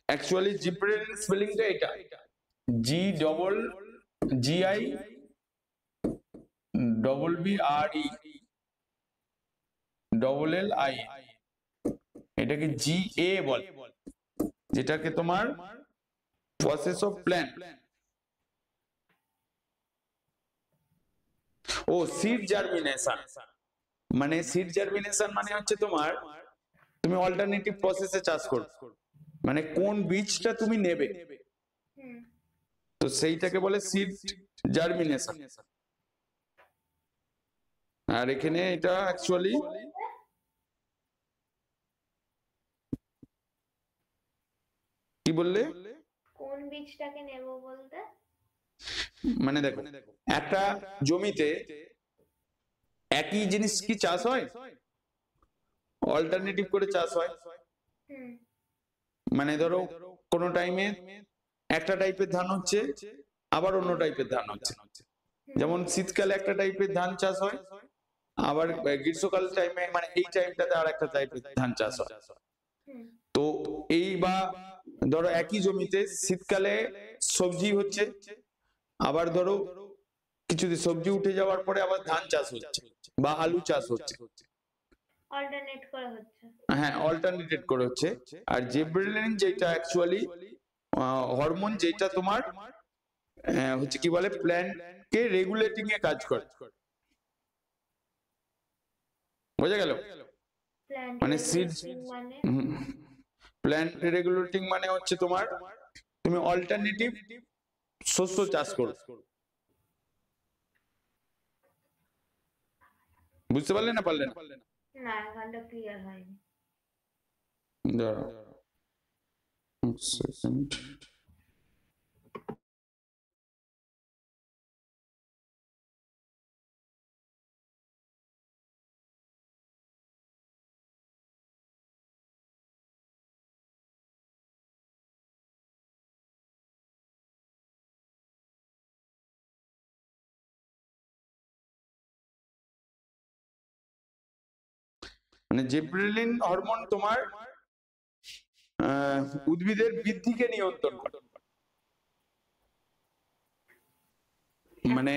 অ্যাকচুয়ালি জিব্রেলিন স্পেলিংটা এটা GIBRELLI, এটাকে GA বলে, যেটাকে তোমার প্রসেস অফ প্ল্যান্ট। ও সিড জার্মিনেশন, মানে সিড জার্মিনেশন মানে হচ্ছে তোমার তুমি অল্টারনেটিভ প্রসেসে চাষ করো, মানে কোন বীজটা তুমি নেবে, তো সেইটাকে বলে সিড জার্মিনেশন। আর এখানে এটা অ্যাকচুয়ালি কি বললে, কোন বীজটাকে নেব বলতে? মানে দেখো একটা জমিতে একই জিনিস কি চাষ হয়, অল্টারনেটিভ করে চাষ হয়। মানে ধরো কোনো টাইমে একটা টাইপের ধান হচ্ছে, আবার অন্য টাইপের ধান হচ্ছে, যেমন শীতকালে একটা টাইপের ধান চাষ হয়, আবার গ্রীষ্মকাল টাইমে মানে এই টাইমটাতে আর একটা টাইপের ধান চাষ হয়। তো এই বা ধরো একই জমিতে শীতকালে সবজি হচ্ছে, আবার ধরো কিছুদিন সবজি উঠে যাওয়ার পরে আবার ধান চাষ হচ্ছে বা আলু চাষ হচ্ছে, অল্টারনেট করা হচ্ছে। হ্যাঁ অল্টারনেটেড করে হচ্ছে। আর জিবরেলিন যেটা অ্যাকচুয়ালি হরমোন, যেটা তোমার হচ্ছে কি বলে প্ল্যান্ট কে রেগুলেটিং এ কাজ করে, বোঝা গেল? মানে সিড মানে প্ল্যান্ট রেগুলেটিং মানে হচ্ছে তোমার তুমি অল্টারনেটিভ শস্য চাষ করো, বুঝতে পারলে না পারলে না? না গানটা ক্লিয়ার হয়নি। দাঁড়াও এক সেকেন্ড। মানে জিবরেলিন হরমোন তোমার উদ্ভিদের বৃদ্ধিকে নিয়ন্ত্রণ করে, মানে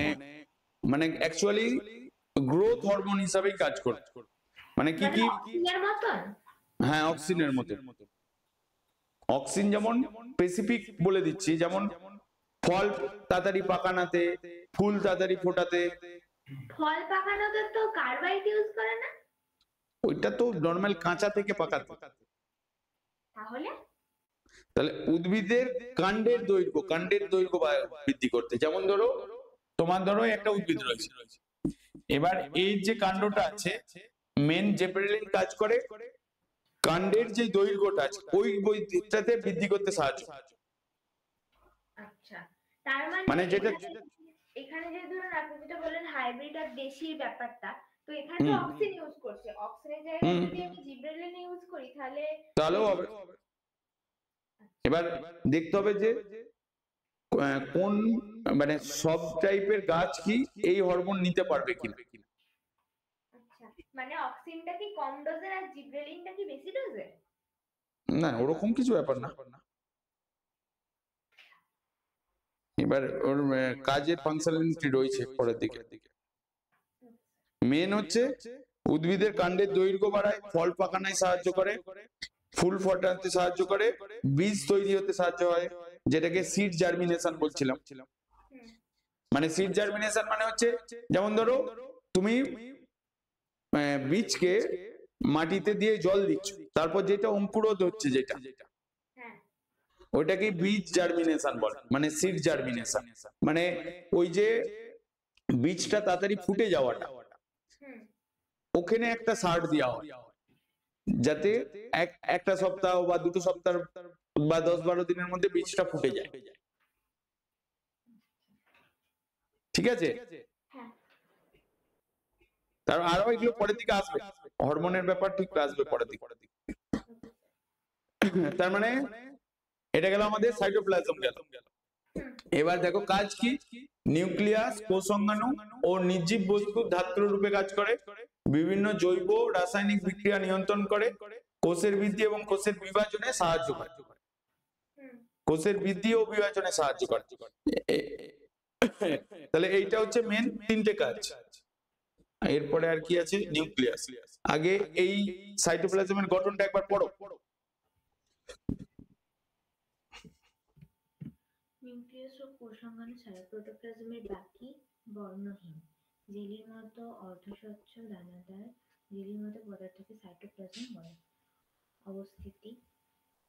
মানে অ্যাকচুয়ালি গ্রোথ হরমোন হিসাবেই কাজ করে। মানে কি কি? অক্সিজেনের মতন? হ্যাঁ অক্সিজেনের মতো। অক্সিজেন যেমন স্পেসিফিক বলে দিচ্ছি, যেমন ফল তাড়াতাড়ি পাকানাতে, ফুল তাড়াতাড়ি ফোটাতে। ফল পাকানোতে তো কার্বাইড ইউজ করে না? ওইটা তো নরমাল কাঁচা থেকে পাকাতে। তাহলে তাহলে উদ্ভিদের কাণ্ডের দৈর্ঘ্য বৃদ্ধি করতে, যেমন ধরো তোমার ধরো একটা উদ্ভিদ রয়েছে, এবার এই যে কাণ্ডটা আছে মেন জিবরেলিন কাজ করে কাণ্ডের যে দৈর্ঘ্যটা আছে ওই বৈদিকটাতে বৃদ্ধি করতে সাহায্য। আচ্ছা, তার মানে যেটা এখানে যে ধরুন আপনি যেটা বললেন হাইব্রিড আর দেশির ব্যাপারটা, তো এখানে তো অক্সিন ইউজ করছে, অক্সিনের জায়গায় যদি আমি জিবরেলিন ইউজ করি তাহলেও হবে। এবার দেখতে হবে যে কোন মানে সব টাইপের গাছ কি এই হরমোন নিতে পারবে কিনা। আচ্ছা, মানে অক্সিনটা কি কম ডোজের আর জিবরেলিনটা কি বেশি ডোজের? না ওরকম কিছু ব্যাপার না। এবার ওর কাজের ফাংশনালিটি রয়েছে পরের দিকে। মেন হচ্ছে উদ্ভিদের কাণ্ডের দৈর্ঘ্য বাড়ায়, ফল পাকানোয় সাহায্য করে, ফুল ফোটাতে সাহায্য করে, বীজ তৈরি হতে সাহায্য হয়, যেটাকে সিড জার্মিনেশন বলছিলাম। মানে সিড জার্মিনেশন মানে হচ্ছে যেমন ধরো তুমি বীজকে মাটিতে দিয়ে জল দিচ্ছ, তারপর যেটা অঙ্কুরোধ হচ্ছে যেটা ওইটাকে বীজ জার্মিনেশন বলে, মানে সিড জার্মিনেশন। মানে ওই যে বীজটা তাড়াতাড়ি ফুটে যাওয়াটা, ওখানে একটা সার দেওয়া হয় যাতে একটা সপ্তাহ বা দুটো সপ্তাহ বা 10-12 দিনের মধ্যে বীজটা ফুটে যায়। ঠিক আছে? তার আরো এগুলো পরের দিকে আসবে, হরমোনের ব্যাপার ঠিক আসবে পরের দিকে। তার মানে এটা গেল আমাদের সাইটোপ্লাজম গেল। এবার দেখো কাজ কি, নিউক্লিয়াস, কোষাঙ্গাণু ও নির্জীব বস্তু ধাত্র রূপে কাজ করে, বিভিন্ন জৈব রাসায়নিক বিক্রিয়া নিয়ন্ত্রণ করে, কোষের বৃদ্ধি এবং কোষের বিভাজনে সাহায্য করে, কোষের বৃদ্ধি ও বিভাজনে সাহায্য করে। তাহলে এইটা হচ্ছে মেন তিনটে কাজ। এরপরে আর কি আছে, নিউক্লিয়াস। আগে এই সাইটোপ্লাজমের গঠনটা একবার পড়ো। নিউক্লিয়াস ও কোষাঙ্গাণু ছাড়া প্রোটোপ্লাজমের বাকি বর্ণহীন জেলির মতো অর্ধস্বচ্ছ দানাদার জেলির মতো পদার্থকে সাইটোপ্লাজম বলে। অবস্থিতি: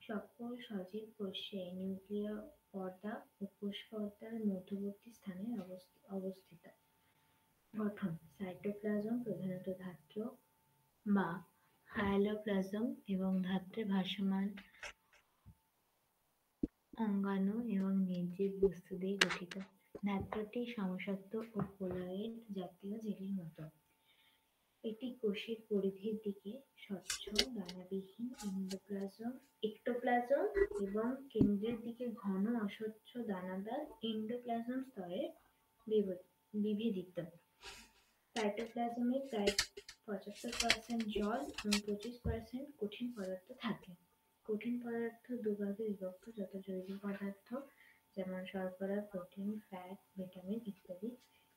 সকল সজীব কোষে নিউক্লিয় পর্দা ও কোষ পর্দার মধ্যবর্তী স্থানে অবস্থিত। গঠন: সাইটোপ্লাজম প্রধানত ধাত্র বা হায়ালোপ্লাজম এবং ধাত্রে ভাসমান অঙ্গাণু এবং নির্জীব বস্তু দিয়ে গঠিত। ধাত্রটি সমসত্ব ও পোলয়েড জাতীয় জেলির মতো। এটি কোষের পরিধির দিকে স্বচ্ছ দানাবিহীন এক্টোপ্লাজম এবং কেন্দ্রের দিকে ঘন অস্বচ্ছ দানাদার এন্ডোপ্লাজম স্তরে বিভেদিত। সাইটোপ্লাজমে প্রায় 75% জল এবং 25% কঠিন পদার্থ থাকে। কঠিন পদার্থ দুভাগে বিভক্ত, যত জৈব পদার্থ যেমন শর্করা, প্রোটিন, ফ্যাট, ভিটামিন ইত্যাদি,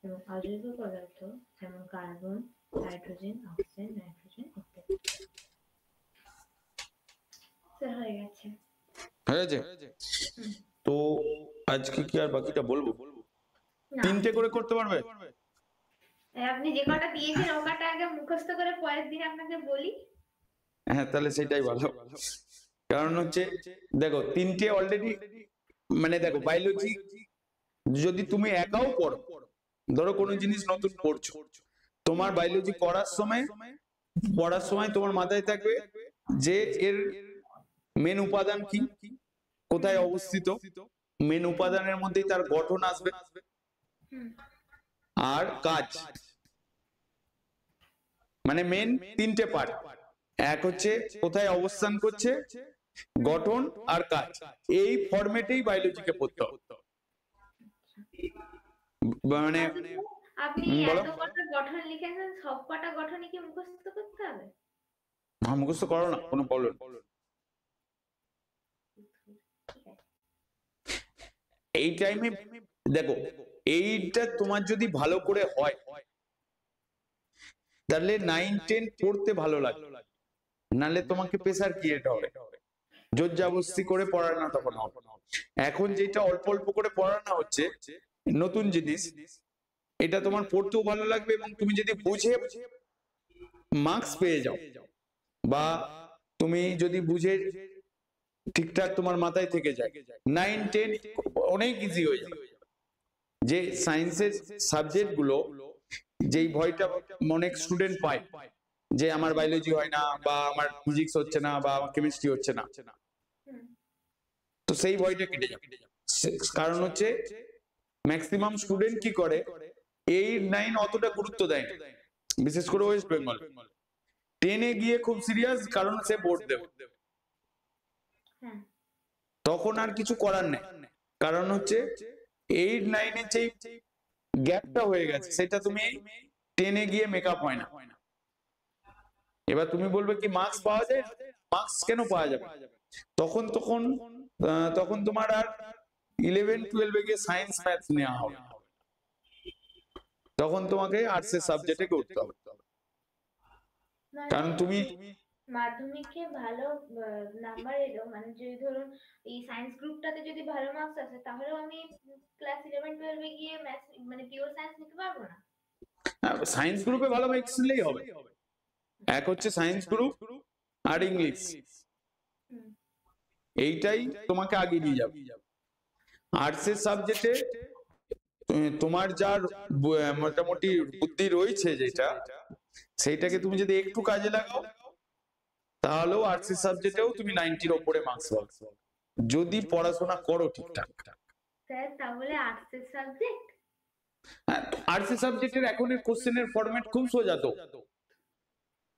এবং অজৈব পদার্থ যেমন কার্বন, হাইড্রোজেন, অক্সিজেন, নাইট্রোজেন ইত্যাদি। হয়ে গেছে। তো আজকে কি আর বাকিটা বলবো? 3টে করে করতে পারবে? আপনি যে কটা দিয়েছেন ও কটা আগে মুখস্থ করে পরের দিন আপনাকে বলি। হ্যাঁ, তাহলে সেটাই ভালো। কারণ হচ্ছে দেখো 3টে অলরেডি, মানে দেখো বায়োলজি যদি তুমি একাও পড়ো, ধরো কোনো জিনিস নতুন পড়ছো, তোমার বায়োলজি পড়ার সময় তোমার মাথায় থাকবে যে এর মেন উপাদান কি, কোথায় অবস্থিত, মেন উপাদানের মধ্যেই তার গঠন আসবে, আর কাজ, মানে মেন 3টে পার্ট। এক হচ্ছে কোথায় অবস্থান করছে, গঠন আর কাজ, এই ফরম্যাটেই বায়োলজিকে পড়তে হবে। মানে আপনি এত কটা গঠন লিখেছেন, সব কটা গঠনই কি মুখস্থ করতে হবে? মুখস্থ করো না, কোনো প্রবলেম। এই টাইমে দেখো, এইটা তোমার যদি ভালো করে হয় তাহলে 9-10 পড়তে ভালো লাগে, নালে তোমাকে প্রেসার ক্রিয়েট হবে, জোর জবরদস্তি করে পড়ানো তখন হবে। এখন যেটা অল্প অল্প করে পড়ানো হচ্ছে নতুন জিনিস, এটা তোমার পড়তেও ভালো লাগবে, এবং তুমি যদি বুঝে মার্কস পেয়ে যাও, বা তুমি যদি বুঝে ঠিকঠাক তোমার মাথায় থেকে যায়, 9-10 অনেক ইজি হয়ে যাবে। যে সায়েন্সের সাবজেক্ট গুলো, যেই ভয়টা অনেক স্টুডেন্ট পায় যে আমার বায়োলজি হয় না, বা আমার ফিজিক্স হচ্ছে না, বা আমার কেমিস্ট্রি হচ্ছে না, তো সেই ভয়টা কেটে যাবে। কারণ হচ্ছে ম্যাক্সিমাম স্টুডেন্ট কি করে, 8-9 অতটা গুরুত্ব দেয় না, বিশেষ করে ওয়েস্ট বেঙ্গল। 10-এ গিয়ে খুব সিরিয়াস, কারণ সে বোর্ড দেবে, তখন আর কিছু করার নেই। কারণ হচ্ছে 8-9-এ যে গ্যাপটা হয়ে গেছে, সেটা তুমি 10-এ গিয়ে মেকআপ হয় না। এবার তুমি বলবে কি মার্কস পাওয়া যায়? মার্কস কেন পাওয়া যাবে? তখন তোমার আর 11-12-এ গিয়ে সায়েন্স ম্যাথ নেওয়া হবে, তখন তোমাকে আর্টসের সাবজেক্টে করতে হবে। কারণ তুমি মাধ্যমিকে ভালো নাম্বার এলো, মানে যদি ধরুন এই সায়েন্স গ্রুপটাতে যদি ভালো মার্কস আসে, তাহলে আমি ক্লাস 11-12-এ গিয়ে ম্যাথ মানে পিওর সায়েন্স নিতে পারবো না? সায়েন্স গ্রুপে ভালো মার্কস নিলেই হবে। এক হচ্ছে সায়েন্স গ্রুপ আর ইংলিশ, এইটাই তোমাকে আগে নিয়ে যাবে। আর্টসের সাবজেক্টে তোমার যার মোটামুটি বুদ্ধি রয়েছে, যেটা সেইটাকে তুমি যদি একটু কাজে লাগাও, তাহলেও আর্টসের সাবজেক্টেও তুমি 90-র উপরে মার্কস পাবে, যদি পড়াশোনা করো ঠিকঠাক। স্যার তাহলে আর্টসের সাবজেক্ট, আর্টসের সাবজেক্টের এখনের কোশ্চেনের ফরম্যাট খুব সোজা। তো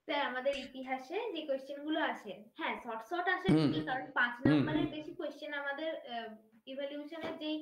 স্যার আমাদের ইতিহাসে যে কোশ্চেন গুলো আসে, হ্যাঁ শর্ট আসে, কারণ 5 নাম্বারের বেশি কোশ্চেন আমাদের ইভ্যালুয়েশনের যেই